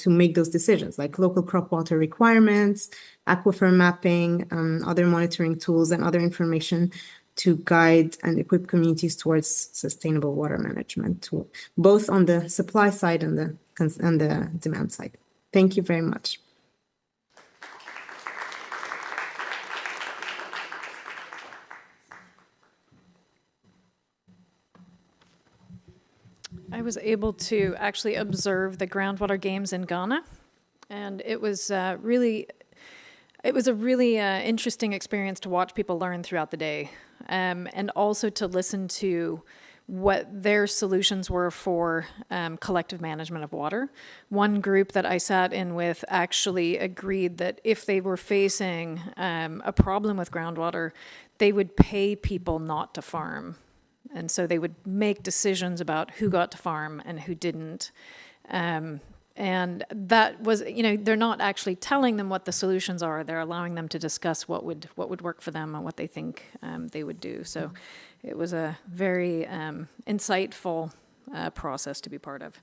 make those decisions, like local crop water requirements, aquifer mapping, other monitoring tools, and other information to guide and equip communities towards sustainable water management, both on the supply side and the demand side. Thank you very much. I was able to actually observe the groundwater games in Ghana, and it was a really interesting experience to watch people learn throughout the day, and also to listen to what their solutions were for collective management of water. One group that I sat in with actually agreed that if they were facing a problem with groundwater, they would pay people not to farm. And so they would make decisions about who got to farm and who didn't. And that was, they're not actually telling them what the solutions are. They're allowing them to discuss what would work for them and what they think they would do. So it was a very insightful process to be part of.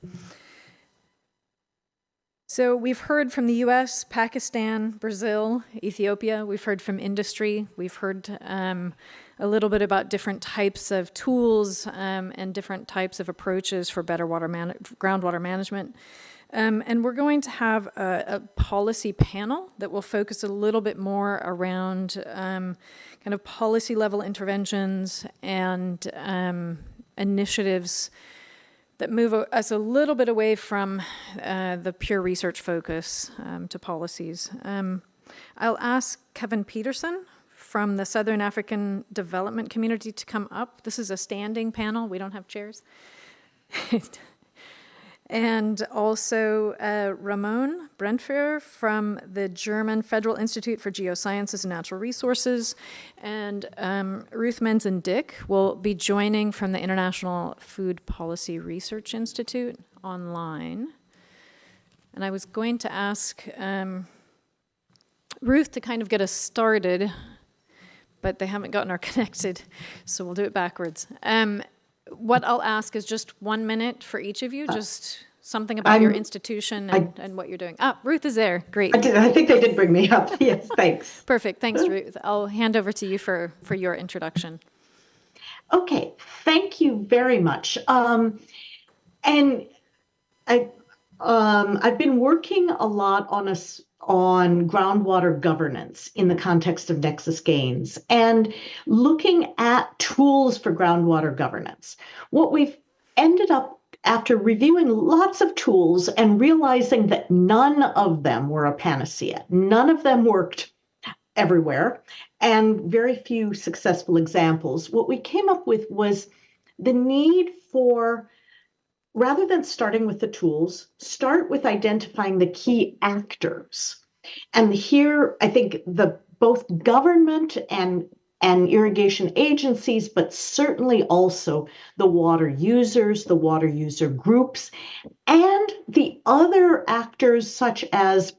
So we've heard from the US, Pakistan, Brazil, Ethiopia. We've heard from industry. We've heard a little bit about different types of tools and different types of approaches for better groundwater management. And we're going to have a policy panel that will focus a little bit more around kind of policy level interventions and initiatives that move us a little bit away from the pure research focus to policies. I'll ask Kevin Peterson from the Southern African Development Community to come up. This is a standing panel. We don't have chairs. And also Ramon Brentfer from the German Federal Institute for Geosciences and Natural Resources, and Ruth Menzen-Dick will be joining from the International Food Policy Research Institute online. And I was going to ask Ruth to kind of get us started, but they haven't gotten her connected, so we'll do it backwards. What I'll ask is just 1 minute for each of you, just something about your institution and what you're doing. Ah, Ruth is there. Great. I think they did bring me up. Yes, thanks. Perfect. Thanks, Ruth. I'll hand over to you for your introduction. Okay, thank you very much. And I've been working a lot on groundwater governance in the context of Nexus Gains and looking at tools for groundwater governance. What we've ended up after reviewing lots of tools and realizing that none of them were a panacea, none of them worked everywhere, and very few successful examples, what we came up with was the need for, rather than starting with the tools, start with identifying the key actors. And here, I think both government and irrigation agencies, but certainly also the water users, the water user groups, and the other actors such as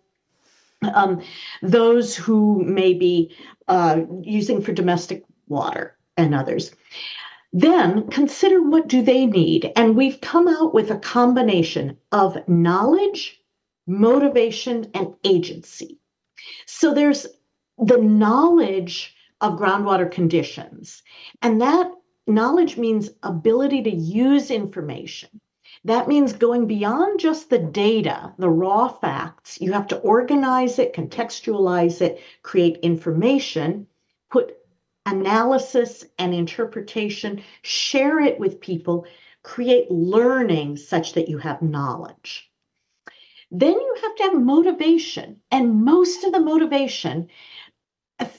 those who may be using for domestic water and others. Then consider what do they need. And we've come out with a combination of knowledge, motivation, and agency. So there's the knowledge of groundwater conditions. And that knowledge means ability to use information. That means going beyond just the data, the raw facts. You have to organize it, contextualize it, create information, put analysis and interpretation, share it with people, create learning such that you have knowledge. Then you have to have motivation, and most of the motivation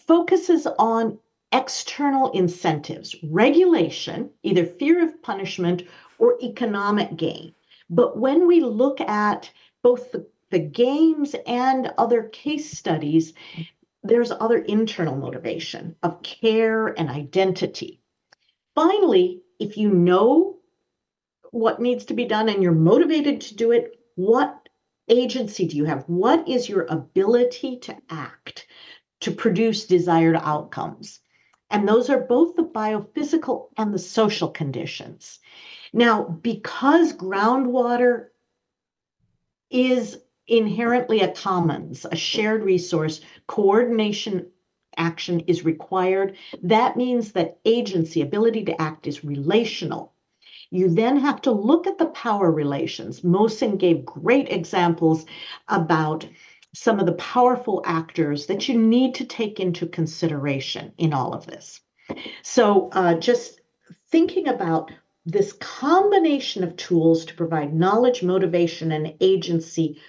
focuses on external incentives, regulation, either fear of punishment or economic gain. But when we look at both the games and other case studies, there's other internal motivation of care and identity. Finally, if you know what needs to be done and you're motivated to do it, what agency do you have? What is your ability to act, to produce desired outcomes? And those are both the biophysical and the social conditions. Now, because groundwater is inherently a commons, a shared resource, coordination action is required. That means that agency, ability to act, is relational. You then have to look at the power relations. Mohsen gave great examples about some of the powerful actors that you need to take into consideration in all of this. So just thinking about this combination of tools to provide knowledge, motivation, and agency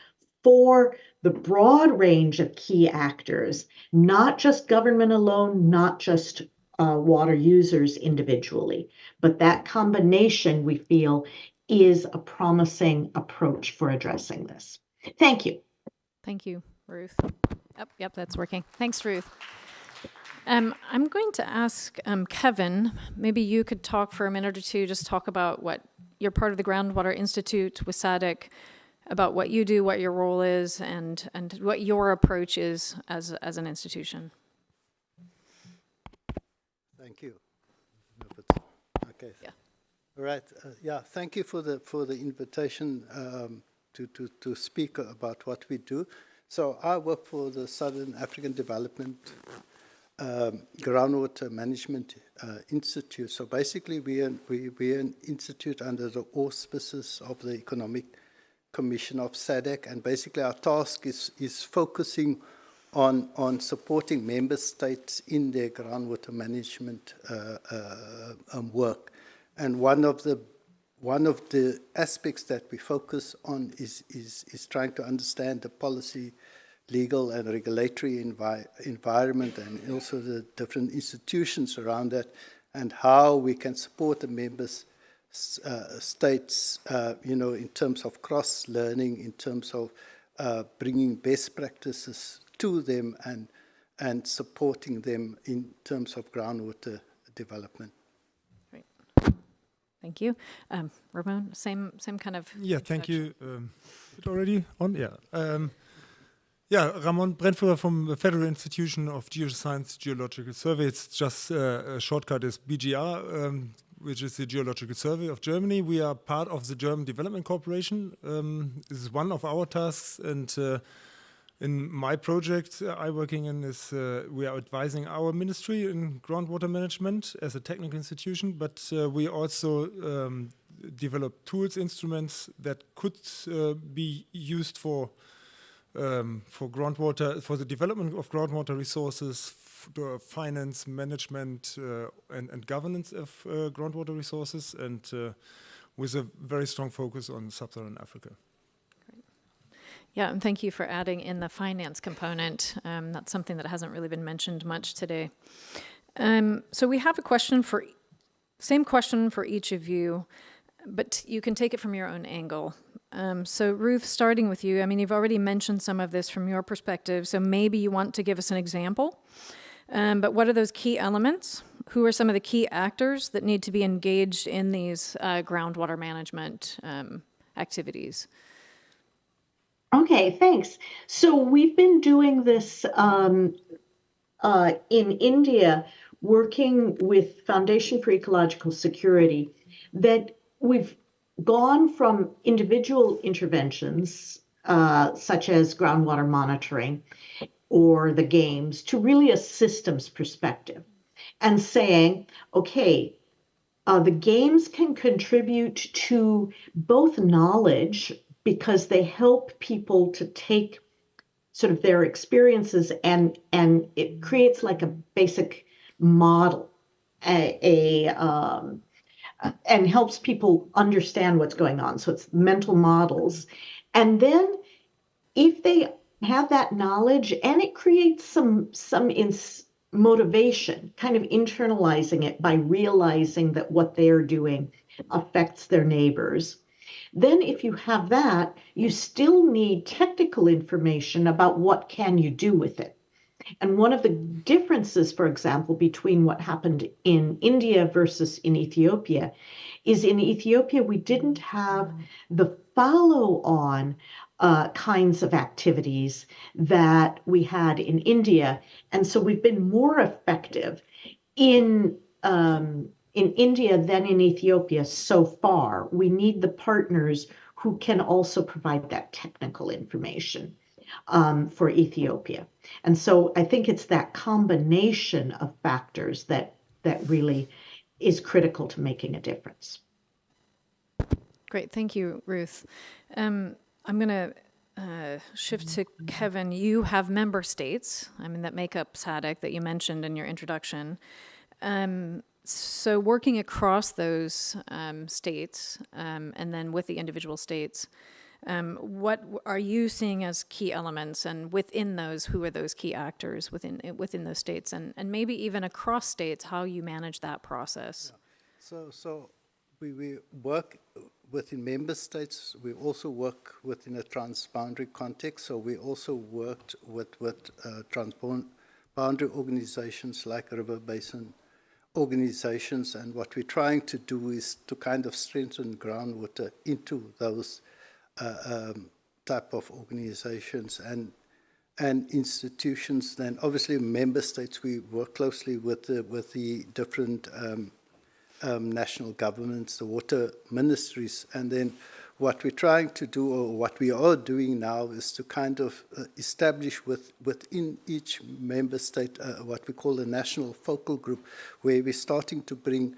for the broad range of key actors, not just government alone, not just water users individually, but that combination, we feel, is a promising approach for addressing this. Thank you. Thank you, Ruth. Yep, that's working. Thanks, Ruth. I'm going to ask Kevin, maybe you could talk for a minute or two, just talk about what you're part of the Groundwater Institute with SADC, about what you do, what your role is, and what your approach is as an institution. Thank you. Okay. Yeah. All right. Yeah. Thank you for the invitation to speak about what we do. So I work for the Southern African Development Groundwater Management Institute. So basically, we're an institute under the auspices of the Economic Commission of SADC, and basically our task is focusing on supporting member states in their groundwater management work. And one of the aspects that we focus on is trying to understand the policy, legal and regulatory environment, and also the different institutions around that, and how we can support the members states, in terms of cross-learning, in terms of bringing best practices to them and supporting them in terms of groundwater development. Great. Thank you. Ramon, same kind of... Yeah, thank you. Is it already on? Yeah. Ramon Brentford from the Federal Institution of Geoscience Geological Survey. It's just a shortcut is BGR. which is the Geological Survey of Germany. We are part of the German Development Corporation. This is one of our tasks, and in my project I'm working in is we are advising our ministry in groundwater management as a technical institution, but we also develop tools, instruments that could be used for groundwater, for the development of groundwater resources, finance, management, and governance of groundwater resources, and with a very strong focus on sub-Saharan Africa. Great. Yeah, and thank you for adding in the finance component. That's something that hasn't really been mentioned much today. So we have a question same question for each of you, but you can take it from your own angle. So Ruth, starting with you, I mean, you've already mentioned some of this from your perspective, so maybe you want to give us an example. But what are those key elements? Who are some of the key actors that need to be engaged in these groundwater management activities? Okay, thanks. So we've been doing this in India, working with Foundation for Ecological Security, that we've gone from individual interventions, such as groundwater monitoring or the games, to really a systems perspective and saying, okay, the games can contribute to both knowledge because they help people to take sort of their experiences and it creates like a basic model, and helps people understand what's going on. So it's mental models. And then if they have that knowledge, and it creates some motivation, kind of internalizing it by realizing that what they're doing affects their neighbors. Then if you have that, you still need technical information about what can you do with it. And one of the differences, for example, between what happened in India versus in Ethiopia is in Ethiopia, we didn't have the follow-on kinds of activities that we had in India. And so we've been more effective in India than in Ethiopia so far. We need the partners who can also provide that technical information for Ethiopia. And so I think it's that combination of factors that really is critical to making a difference. Great, thank you, Ruth. I'm going to shift to Kevin. You have member states, that make up SADC that you mentioned in your introduction. So working across those states and then with the individual states, what are you seeing as key elements, and within those, who are those key actors within those states, and maybe even across states, how you manage that process? Yeah. So we work within member states. We also work within a transboundary context. So we also worked with transboundary organizations like river basin organizations, and what we're trying to do is to kind of strengthen groundwater into those type of organizations and institutions. Then obviously member states, we work closely with the different national governments, the water ministries, and then what we're trying to do, or what we are doing now, is to kind of establish within each member state what we call a national focal group, where we're starting to bring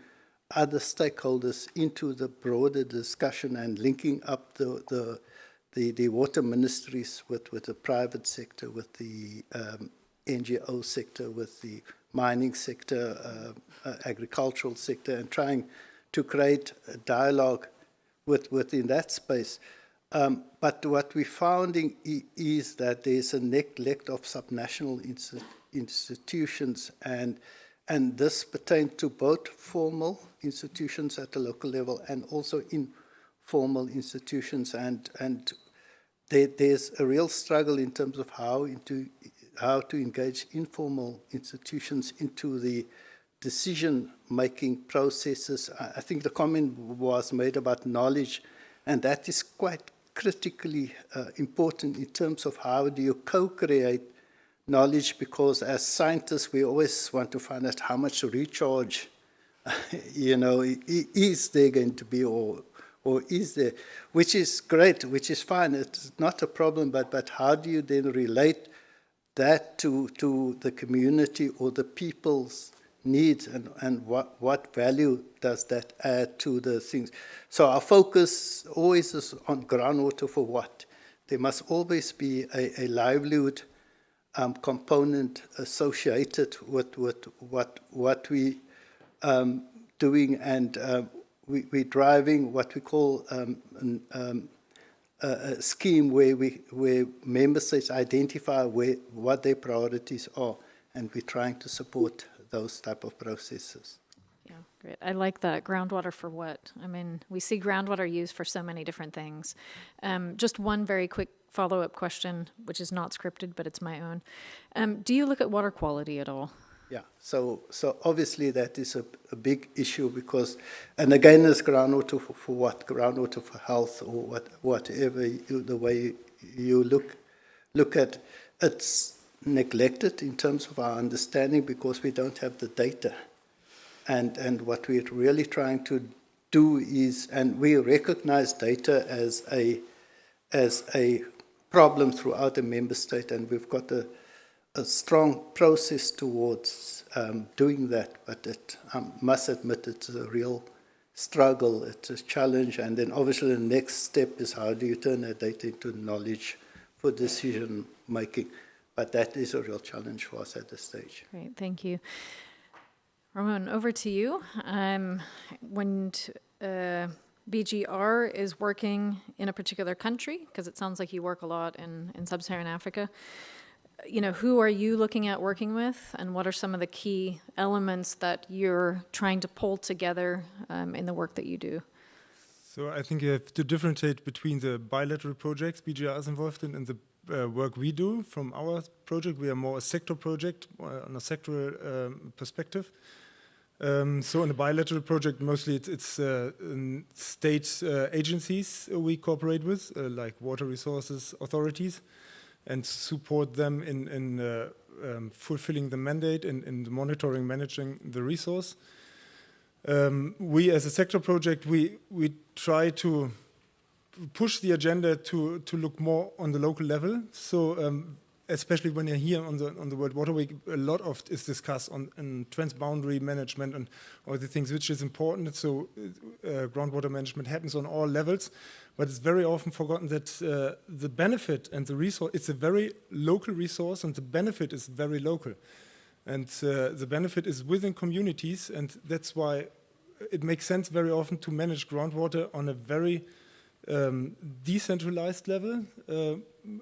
other stakeholders into the broader discussion and linking up the water ministries with the private sector, with the NGO sector, with the mining sector, agricultural sector, and trying to create a dialogue within that space. But what we're finding is that there's a neglect of subnational institutions, and this pertains to both formal institutions at the local level and also informal institutions, and there's a real struggle in terms of how to engage informal institutions into the decision-making processes. I think the comment was made about knowledge, and that is quite critically important in terms of how do you co-create knowledge, because as scientists we always want to find out how much recharge is there going to be or is there, which is great, which is fine, it's not a problem, but how do you then relate that to the community or the people's needs, and what value does that add to the things? So our focus always is on groundwater for what? There must always be a livelihood component associated with what we doing, and we're driving what we call a scheme where member states identify what their priorities are, and we're trying to support those type of processes. Yeah, great. I like that. Groundwater for what? I mean, we see groundwater used for so many different things. Just one very quick follow-up question, which is not scripted, but it's my own. Do you look at water quality at all? Yeah, so obviously that is a big issue because, and again, it's groundwater for what? Groundwater for health or whatever the way you look at. It's neglected in terms of our understanding because we don't have the data. And what we're really trying to do is, and we recognize data as a problem throughout the member state, and we've got a strong process towards doing that, but I must admit it's a real struggle, it's a challenge, and then obviously the next step is how do you turn that data into knowledge for decision making, but that is a real challenge for us at this stage. Great, thank you. Ramon, over to you. When BGR is working in a particular country, because it sounds like you work a lot in sub-Saharan Africa, who are you looking at working with, and what are some of the key elements that you're trying to pull together in the work that you do? So I think you have to differentiate between the bilateral projects BGR is involved in and the work we do. From our project, we are more a sector project on a sectoral perspective. So in a bilateral project, mostly it's state agencies we cooperate with, like water resources authorities, and support them in fulfilling the mandate and in monitoring, managing the resource. We, as a sector project, we try to push the agenda to look more on the local level. So especially when you're here on the World Water Week, a lot of is discussed on transboundary management and all the things, which is important. So groundwater management happens on all levels, but it's very often forgotten that the benefit and the resource, it's a very local resource, and the benefit is very local. And the benefit is within communities, and that's why it makes sense very often to manage groundwater on a very decentralized level,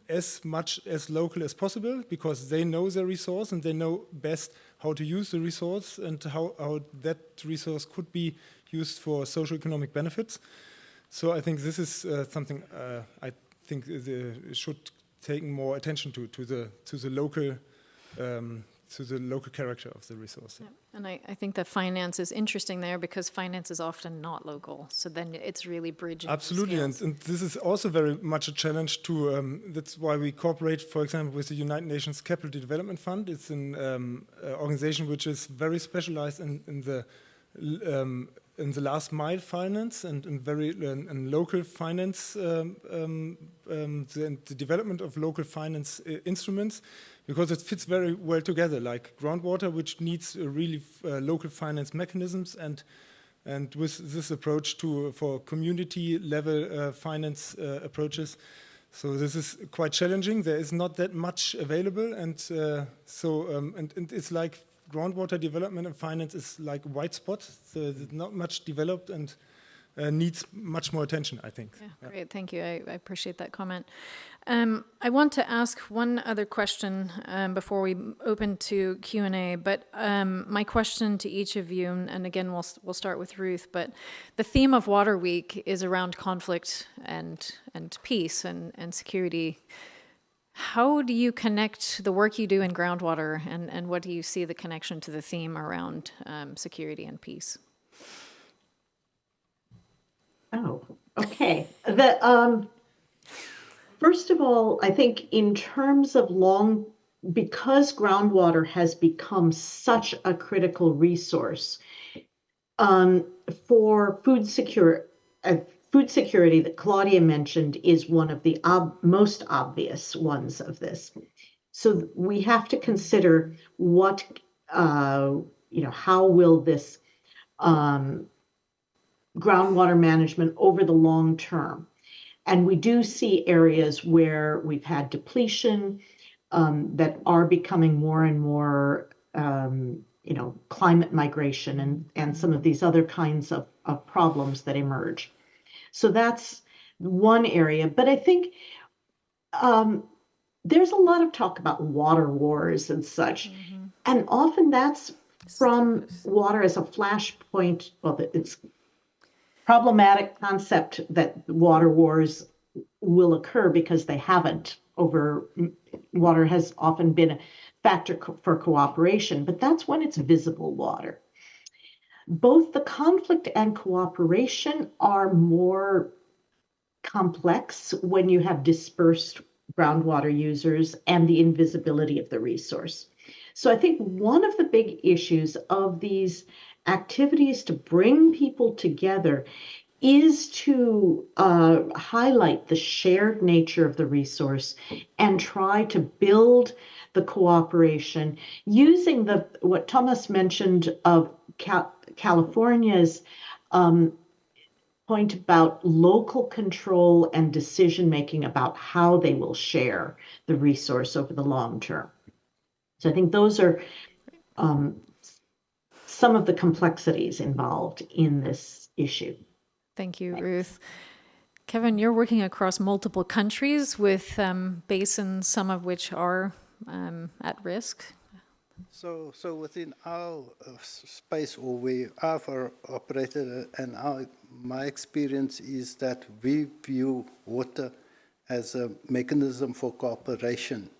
as much as local as possible, because they know their resource and they know best how to use the resource and how that resource could be used for social-economic benefits. So I think this is something I think should take more attention to the local character of the resource. Yeah. And I think that finance is interesting there because finance is often not local. So then it's really bridging. Absolutely, and this is also very much a challenge to, that's why we cooperate, for example, with the United Nations Capital Development Fund. It's an organization which is very specialized in the last mile finance and in local finance, the development of local finance instruments, because it fits very well together, like groundwater, which needs really local finance mechanisms, and with this approach for community level finance approaches. So this is quite challenging. There is not that much available, and and it's like groundwater development and finance is like a white spot. So it's not much developed and needs much more attention, I think. Yeah, great, thank you. I appreciate that comment. I want to ask one other question before we open to Q&A, but my question to each of you, and again, we'll start with Ruth, but the theme of Water Week is around conflict and peace and security. How do you connect the work you do in groundwater, and what do you see the connection to the theme around security and peace? Oh, okay. First of all, I think in terms of because groundwater has become such a critical resource, for food security that Claudia mentioned is one of the most obvious ones of this. So we have to consider what, how will this groundwater management over the long term. And we do see areas where we've had depletion that are becoming more and more, climate migration and some of these other kinds of problems that emerge. So that's one area. But I think there's a lot of talk about water wars and such. Mm-hmm. And often that's from water as a flashpoint. Well, it's problematic concept that water wars will occur because they haven't. Water has often been a factor for cooperation, but that's when it's visible water. Both the conflict and cooperation are more complex when you have dispersed groundwater users and the invisibility of the resource. So I think one of the big issues of these activities to bring people together is to highlight the shared nature of the resource and try to build the cooperation using what Thomas mentioned of California's point about local control and decision-making about how they will share the resource over the long term. So I think those are some of the complexities involved in this issue. Thank you, Ruth. Kevin, you're working across multiple countries with basins, some of which are at risk. So within our space, or where I've operated, and my experience is that we view water as a mechanism for cooperation.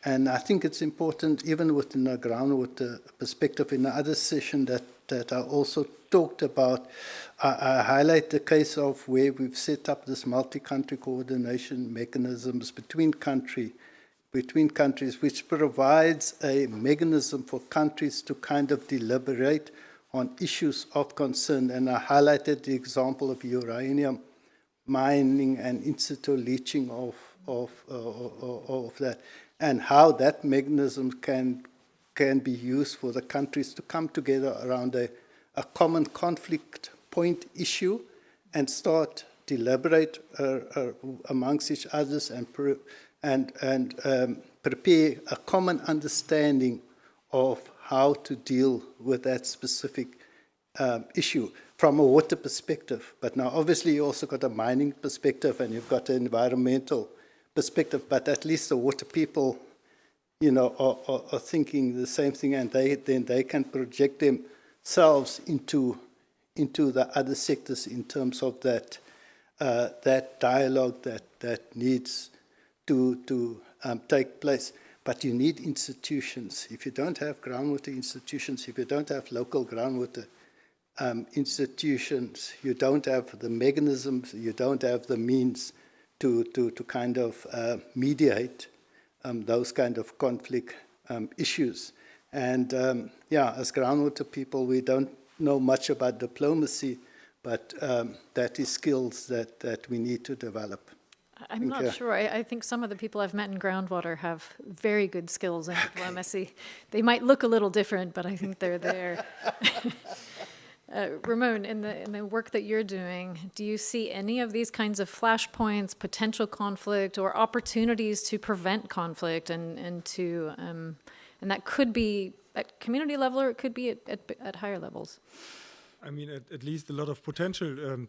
And I think it's important, even within a groundwater perspective, in the other session that I also talked about, I highlight the case of where we've set up this multi-country coordination mechanisms between countries, which provides a mechanism for countries to kind of deliberate on issues of concern. And I highlighted the example of uranium mining and in situ leaching of that, and how that mechanism can be used for the countries to come together around a common conflict point issue and start deliberate amongst each others and prepare a common understanding of how to deal with that specific issue from a water perspective. But now, obviously, you also got a mining perspective and you've got an environmental perspective, but at least the water people, are thinking the same thing, and then they can project themselves into the other sectors in terms of that dialogue that needs to take place. But you need institutions. If you don't have groundwater institutions, if you don't have local groundwater institutions, you don't have the mechanisms, you don't have the means to kind of mediate those kind of conflict issues. And as groundwater people, we don't know much about diplomacy, but that is skills that we need to develop. I'm not sure. I think some of the people I've met in groundwater have very good skills in diplomacy. They might look a little different, but I think they're there. Ramon, in the work that you're doing, do you see any of these kinds of flashpoints, potential conflict, or opportunities to prevent conflict, and that could be at community level, or it could be at higher levels? I mean, at least a lot of potential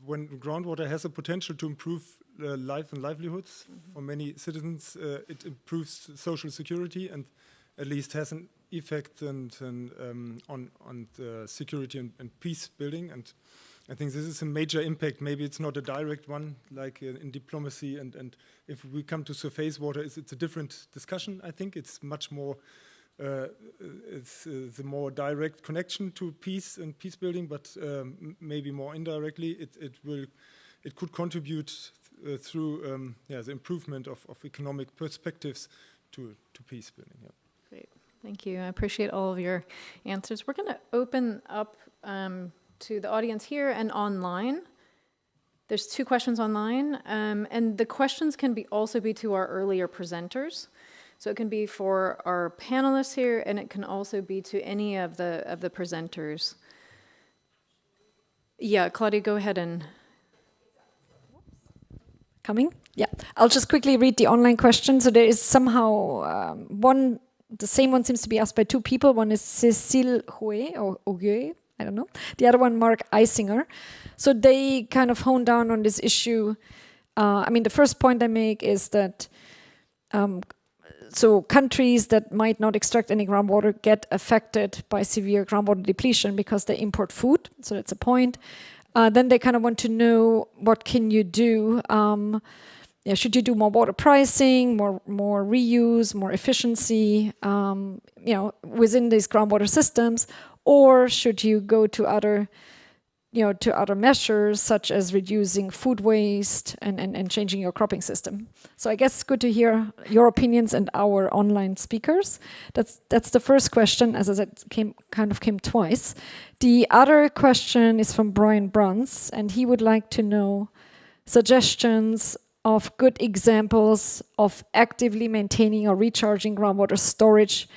when groundwater has a potential to improve life and livelihoods for many citizens, it improves social security and at least has an effect on the security and peace building. And I think this is a major impact. Maybe it's not a direct one like in diplomacy. And if we come to surface water, it's a different discussion. I think it's much more. It's the more direct connection to peace and peace building, but maybe more indirectly, it could contribute through the improvement of economic perspectives to peace building. Yeah. Great, Thank you. I appreciate all of your answers. We're going to open up to the audience here and online. There's 2 questions online, and the questions can also be to our earlier presenters. So it can be for our panelists here, and it can also be to any of the presenters. Yeah, Claudia, go ahead and... Coming? Yeah. I'll just quickly read the online question. So there is somehow the same one seems to be asked by 2 people. One is Cécile Houet, or Auguet, I don't know. The other one, Mark Eisinger. So they kind of hone down on this issue. I mean, the first point I make is that so countries that might not extract any groundwater get affected by severe groundwater depletion because they import food. So that's a point. Then they kind of want to know, what can you do? Should you do more water pricing, more reuse, more efficiency, within these groundwater systems, or should you go to other measures such as reducing food waste and changing your cropping system? So I guess it's good to hear your opinions and our online speakers. That's the first question. As I said, came twice. The other question is from Brian Bruns, and he would like to know suggestions of good examples of actively maintaining or recharging groundwater storage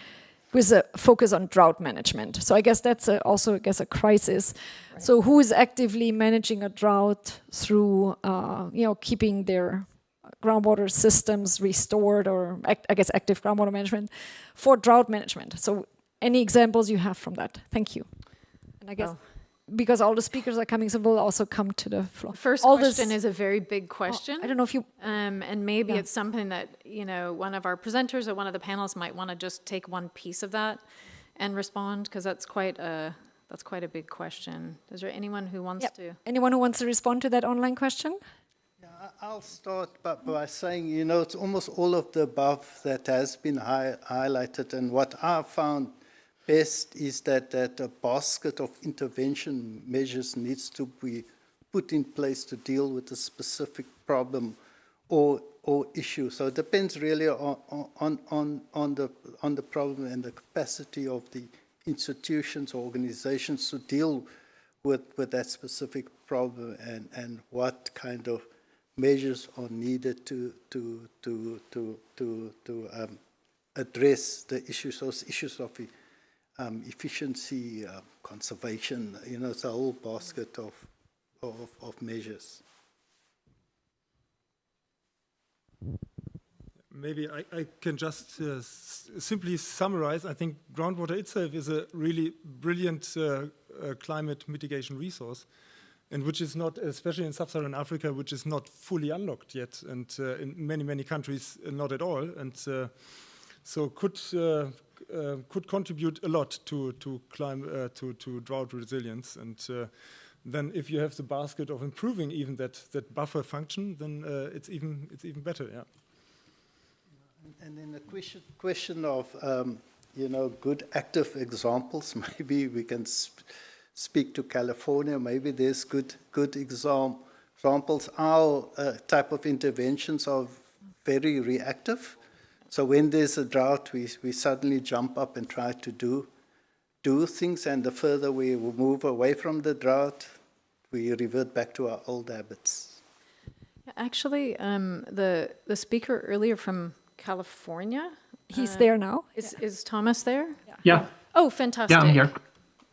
with a focus on drought management. So I guess that's also a crisis. Right. So who is actively managing a drought through, keeping their groundwater systems restored, or I guess active groundwater management for drought management? So any examples you have from that? Thank you. And I guess because all the speakers are coming, so we'll also come to the floor. First question is a very big question. I don't know if you... and maybe it's something that, one of our presenters or one of the panelists might want to just take one piece of that and respond, because that's quite a big question. Is there anyone who wants to? Anyone who wants to respond to that online question? Yeah, I'll start by saying, it's almost all of the above that has been highlighted, and what I've found best is that a basket of intervention measures needs to be put in place to deal with a specific problem or issue. So it depends really on the problem and the capacity of the institutions or organizations to deal with that specific problem, and what kind of measures are needed to address the issues, those issues of efficiency, conservation. It's a whole basket of measures. Maybe I can just simply summarize. I think groundwater itself is a really brilliant climate mitigation resource, and which is not, especially in sub-Saharan Africa, which is not fully unlocked yet, and in many countries not at all, and so could contribute a lot to drought resilience. And then if you have the basket of improving even that buffer function, then it's even better. Yeah. And then the question of good active examples. Maybe we can speak to California. Maybe there's good examples. Our type of interventions are very reactive. So when there's a drought, we suddenly jump up and try to do things, and the further we move away from the drought, we revert back to our old habits. Actually, the speaker earlier from California, he's there now. Is Thomas there? Yeah. Oh, fantastic. Yeah, I'm here.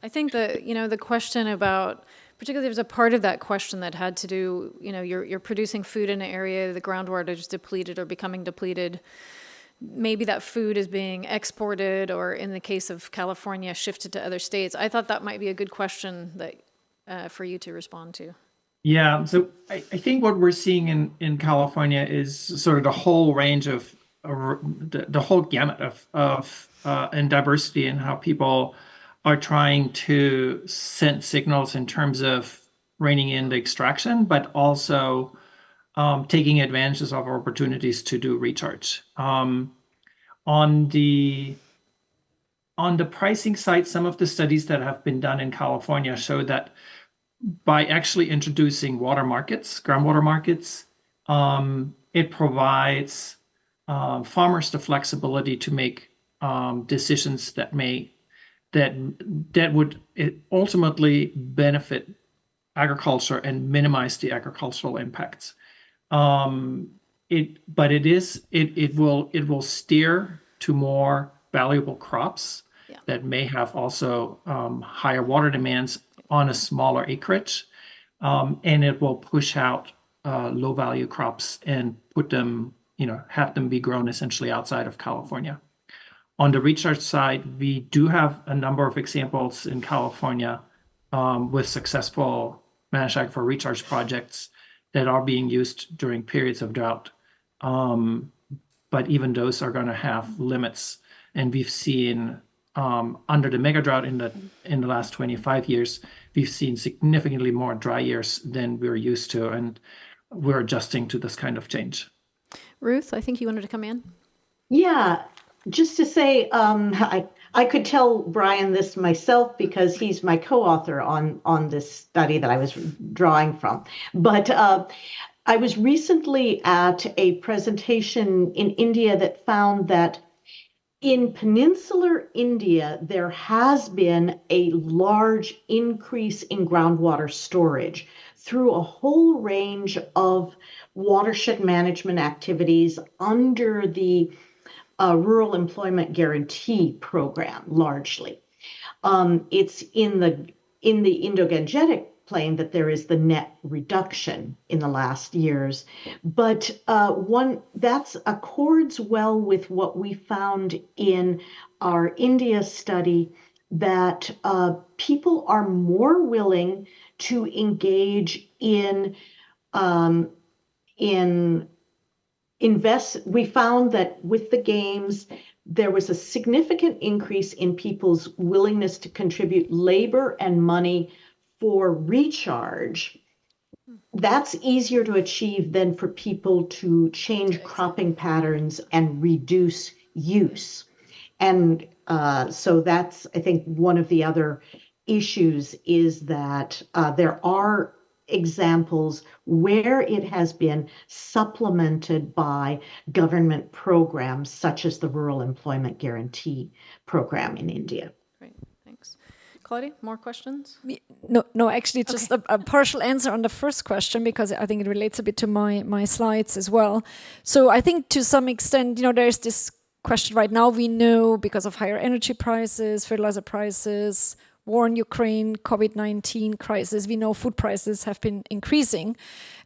I think the question about, particularly there's a part of that question that had to do, you're producing food in an area, the groundwater is depleted or becoming depleted. Maybe that food is being exported, or in the case of California, shifted to other states. I thought that might be a good question that for you to respond to. Yeah, so I think what we're seeing in California is sort of the whole range of the whole gamut of and diversity in how people are trying to send signals in terms of reining in the extraction, but also taking advantages of opportunities to do recharge. On the pricing side, some of the studies that have been done in California show that by actually introducing water markets, groundwater markets, it provides farmers the flexibility to make decisions that would ultimately benefit agriculture and minimize the agricultural impacts. It will steer to more valuable crops that may have also higher water demands on a smaller acreage, and it will push out low value crops and put them, have them be grown essentially outside of California. On the recharge side, we do have a number of examples in California with successful managed aquifer recharge projects that are being used during periods of drought. But even those are going to have limits. And we've seen under the mega drought in the last 25 years, we've seen significantly more dry years than we're used to, and we're adjusting to this kind of change. Ruth, I think you wanted to come in. Yeah, just to say, I could tell Brian this myself because he's my co-author on this study that I was drawing from. But I was recently at a presentation in India that found that in peninsular India, there has been a large increase in groundwater storage through a whole range of watershed management activities under the Rural Employment Guarantee Program, largely. It's in the Indo-Gangetic plain that there is the net reduction in the last years, but that accords well with what we found in our India study, that people are more willing to engage in invest. We found that with the games, there was a significant increase in people's willingness to contribute labor and money for recharge. That's easier to achieve than for people to change cropping patterns and reduce use. And so that's, I think, one of the other issues is that there are examples where it has been supplemented by government programs such as the Rural Employment Guarantee Program in India. Great, thanks. Claudia, more questions? No, actually just a partial answer on the first question, because I think it relates a bit to my slides as well. So I think to some extent, there's this question right now. We know because of higher energy prices, fertilizer prices, war in Ukraine, COVID-19 crisis, we know food prices have been increasing,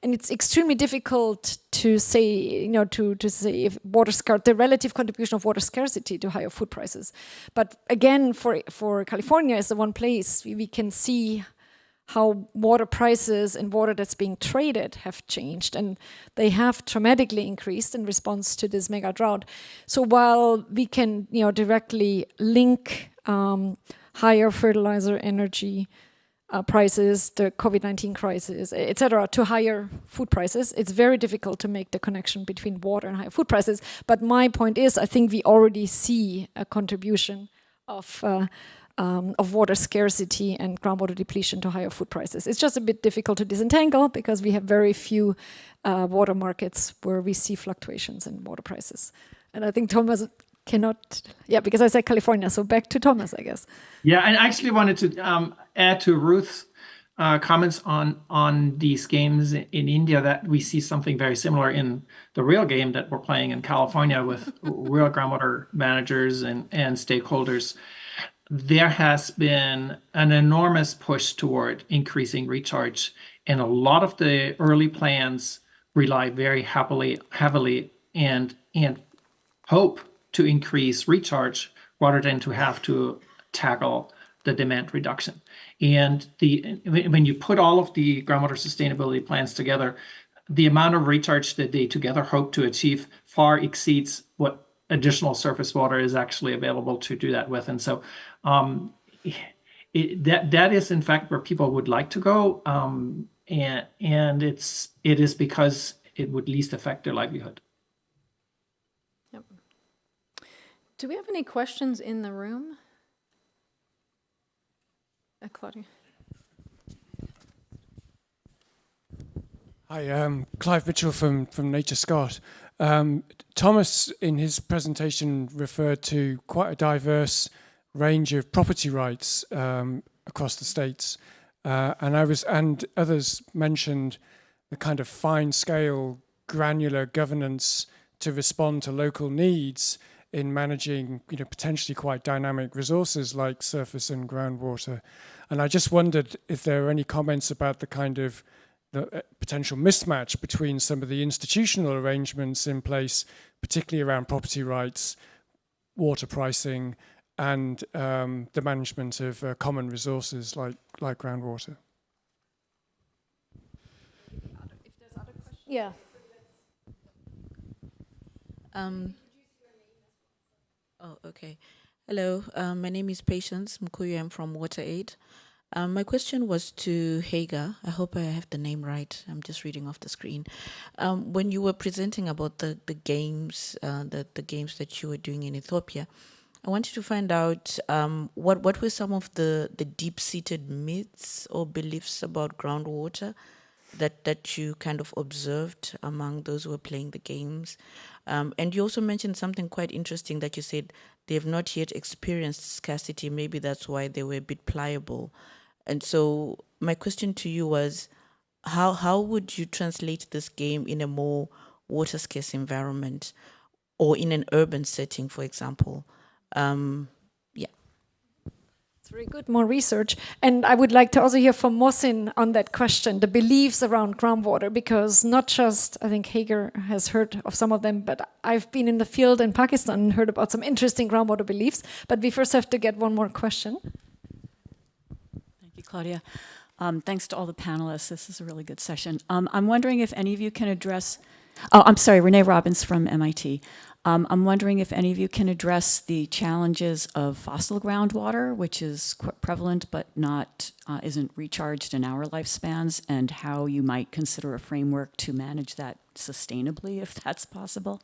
and it's extremely difficult to say, to say if the relative contribution of water scarcity to higher food prices. But again, for California is the one place we can see how water prices and water that's being traded have changed, and they have dramatically increased in response to this mega drought. So while we can, directly link higher fertilizer, energy prices, the COVID-19 crisis, etc., to higher food prices, it's very difficult to make the connection between water and higher food prices. But my point is, I think we already see a contribution of water scarcity and groundwater depletion to higher food prices. It's just a bit difficult to disentangle because we have very few water markets where we see fluctuations in water prices. And I think Thomas cannot, because I said California, so back to Thomas, I guess. Yeah, I actually wanted to add to Ruth's comments on these games in India, that we see something very similar in the real game that we're playing in California with real groundwater managers and stakeholders. There has been an enormous push toward increasing recharge, and a lot of the early plans rely very heavily and hope to increase recharge rather than to have to tackle the demand reduction. And when you put all of the groundwater sustainability plans together, the amount of recharge that they together hope to achieve far exceeds what additional surface water is actually available to do that with. And so that is in fact where people would like to go, and it is because it would least affect their livelihood. Yep. Do we have any questions in the room? Claudia. Hi, Clive Mitchell from Nature Scott. Thomas, in his presentation, referred to quite a diverse range of property rights across the states, and others mentioned the kind of fine-scale, granular governance to respond to local needs in managing, potentially quite dynamic resources like surface and groundwater. And I just wondered if there are any comments about the kind of the potential mismatch between some of the institutional arrangements in place, particularly around property rights, water pricing, and the management of common resources like groundwater. Yeah. Oh, okay. Hello, my name is Patience Mkuyu. I'm from WaterAid. My question was to Hagar. I hope I have the name right. I'm just reading off the screen. When you were presenting about the games, the games that you were doing in Ethiopia, I wanted to find out what were some of the deep-seated myths or beliefs about groundwater that you kind of observed among those who were playing the games. And you also mentioned something quite interesting that you said they have not yet experienced scarcity. Maybe that's why they were a bit pliable. And so my question to you was, how would you translate this game in a more water scarce environment or in an urban setting, for example? It's very good, more research. And I would like to also hear from Mohsin on that question, the beliefs around groundwater, because not just, I think Hagar has heard of some of them, but I've been in the field in Pakistan and heard about some interesting groundwater beliefs. But we first have to get one more question. Thank you, Claudia. Thanks to all the panelists. This is a really good session. I'm wondering if any of you can address, I'm sorry, Renee Robbins from MIT. I'm wondering if any of you can address the challenges of fossil groundwater, which is quite prevalent but not isn't recharged in our lifespans, and how you might consider a framework to manage that sustainably, if that's possible.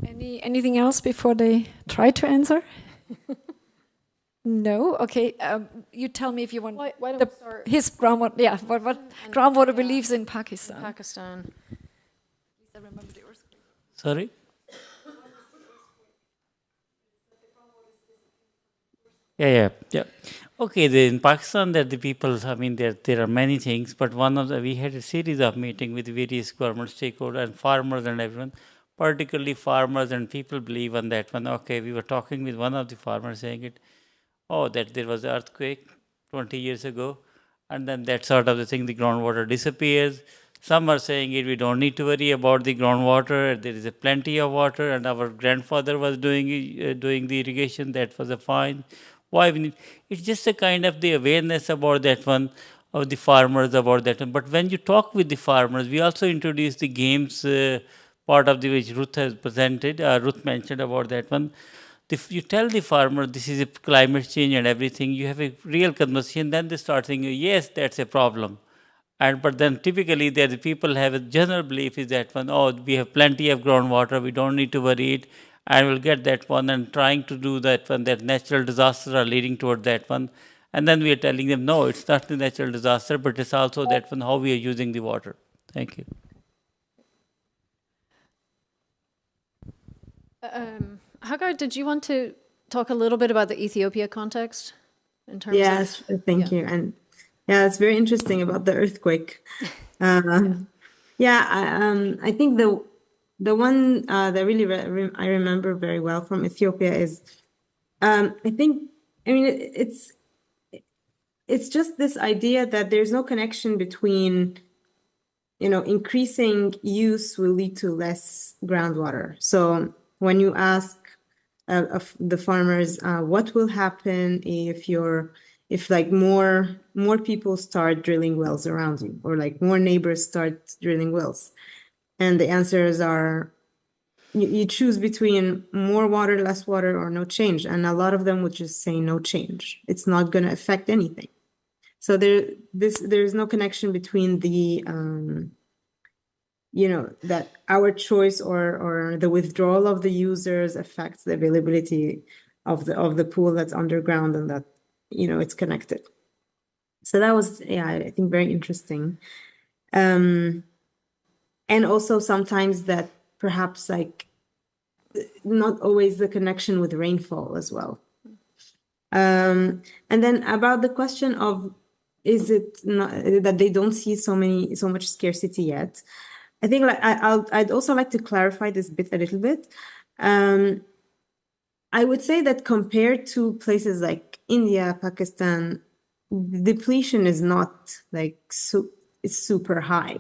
Anything else before they try to answer? No? Okay. You tell me if you want. Why don't we start? His groundwater, yeah, what groundwater beliefs in Pakistan. Pakistan. Sorry? Yeah. Okay, in Pakistan, there the people, I mean, there are many things, but we had a series of meetings with various government stakeholders and farmers and everyone, particularly farmers, and people believe on that one. Okay, we were talking with one of the farmers saying that there was an earthquake 20 years ago, and then that sort of the thing, the groundwater disappears. Some are saying we don't need to worry about the groundwater. There is plenty of water, and our grandfather was doing the irrigation. That was fine. Why we need? It's just a kind of the awareness about that one of the farmers about that one. But when you talk with the farmers, we also introduce the games part of the which Ruth has presented. Ruth mentioned about that one. If you tell the farmer this is a climate change and everything, you have a real conversation. Then they start thinking, yes, that's a problem. But then typically the people have a general belief is that one, we have plenty of groundwater, we don't need to worry it, and we'll get that one, and trying to do that one, that natural disasters are leading toward that one. And then we are telling them, no, it's not the natural disaster, but it's also that one, how we are using the water. Thank you. Hagar, did you want to talk a little bit about the Ethiopia context in terms Yes, of... thank you. And yeah, it's very interesting about the earthquake. I think the one that really I remember very well from Ethiopia is, it's just this idea that there's no connection between, increasing use will lead to less groundwater. So when you ask of the farmers, what will happen if like more people start drilling wells around you, or like more neighbors start drilling wells? And the answers are, you choose between more water, less water, or no change. And a lot of them would just say no change. It's not going to affect anything. So there's no connection between the, that our choice or the withdrawal of the users affects the availability of the pool that's underground, and that, it's connected. So that was, I think, very interesting. and also sometimes that perhaps like not always the connection with rainfall as well. And then about the question of is it not, that they don't see so much scarcity yet? I think like I'd also like to clarify this bit a little bit. I would say that compared to places like India, Pakistan, depletion is not like it's super high.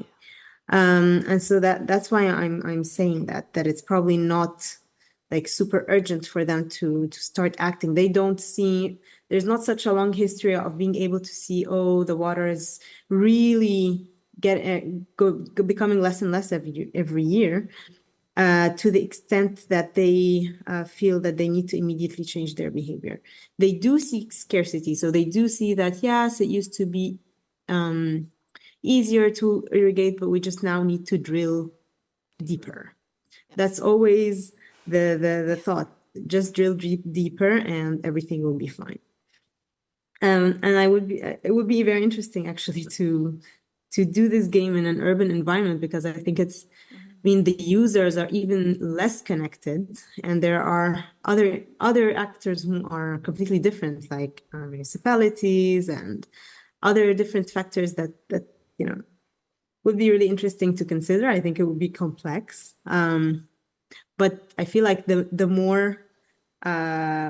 And so that's why I'm saying that it's probably not like super urgent for them to start acting. They don't see, there's not such a long history of being able to see, oh, the water is really becoming less and less every year, to the extent that they feel that they need to immediately change their behavior. They do see scarcity, so they do see that, yes, it used to be easier to irrigate, but we just now need to drill deeper. That's always the thought. Just drill deeper and everything will be fine. And it would be very interesting actually to do this game in an urban environment, because I think I mean, the users are even less connected, and there are other actors who are completely different, like municipalities and other different factors that you know would be really interesting to consider. I think it would be complex, but I feel like the more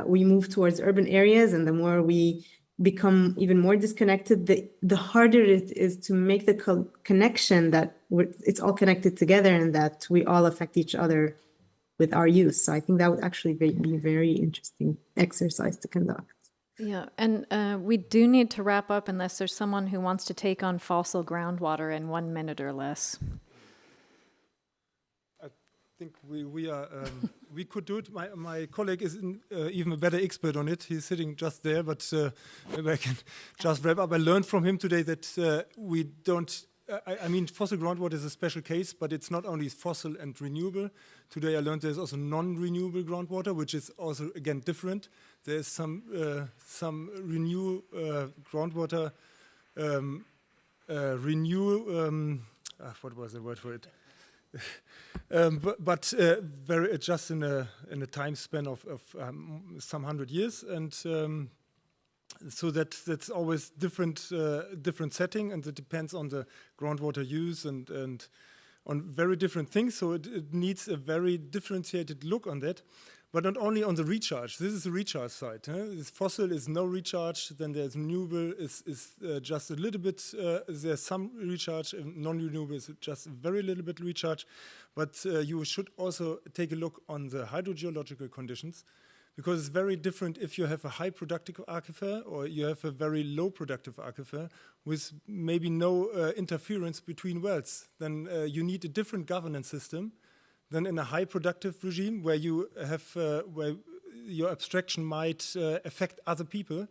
we move towards urban areas and the more we become even more disconnected, the harder it is to make the connection that it's all connected together and that we all affect each other with our use. So I think that would actually be a very interesting exercise to conduct. Yeah, and we do need to wrap up unless there's someone who wants to take on fossil groundwater in 1 minute or less. I think we are we could do it. My colleague is even a better expert on it. He's sitting just there, but maybe I can just wrap up. I learned from him today that we don't. I mean, fossil groundwater is a special case, but it's not only fossil and renewable. Today I learned there's also non-renewable groundwater, which is also, again, different. There's some groundwater what was the word for it? but very just in a time span of some 100 years, and so that's always different setting, and it depends on the groundwater use and on very different things. So it needs a very differentiated look on that. But not only on the recharge. This is the recharge side. This fossil is no recharge. Then there's renewable is just a little bit. There's some recharge. And non-renewable is just very little bit recharge. But you should also take a look on the hydrogeological conditions, because it's very different if you have a high productive aquifer or you have a very low productive aquifer with maybe no interference between wells. Then you need a different governance system than in a high productive regime where you have where your abstraction might affect other people.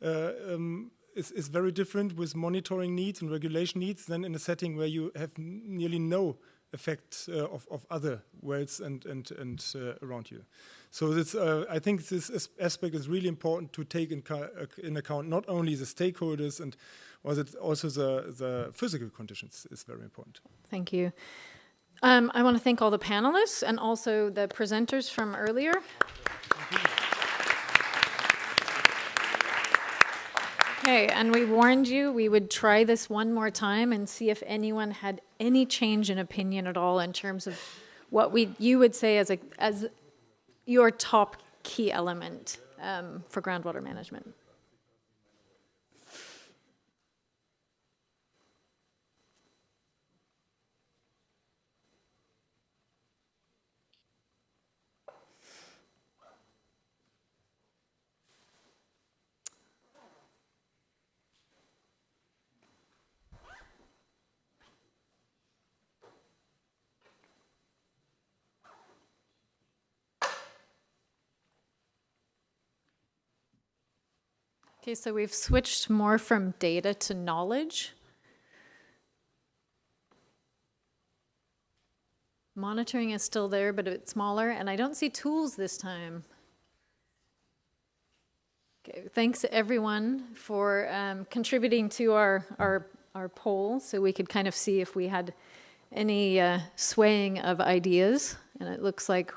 Is very different with monitoring needs and regulation needs than in a setting where you have nearly no effect of other wells and around you. So this, I think this aspect is really important to take in account. Not only the stakeholders and also the physical conditions is very important. Thank you. I want to thank all the panelists and also the presenters from earlier. Okay, and we warned you we would try this one more time and see if anyone had any change in opinion at all in terms of what you would say as your top key element for groundwater management. Okay, so we've switched more from data to knowledge. Monitoring is still there, but a bit smaller, and I don't see tools this time. Okay, thanks everyone for contributing to our poll, so we could kind of see if we had any swaying of ideas, and it looks like,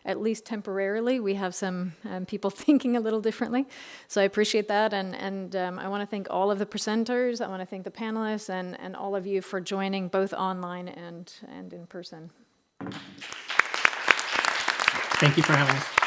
at least temporarily, we have some people thinking a little differently. So I appreciate that, and I want to thank all of the presenters. I want to thank the panelists and all of you for joining, both online and in person. Thank you for having us.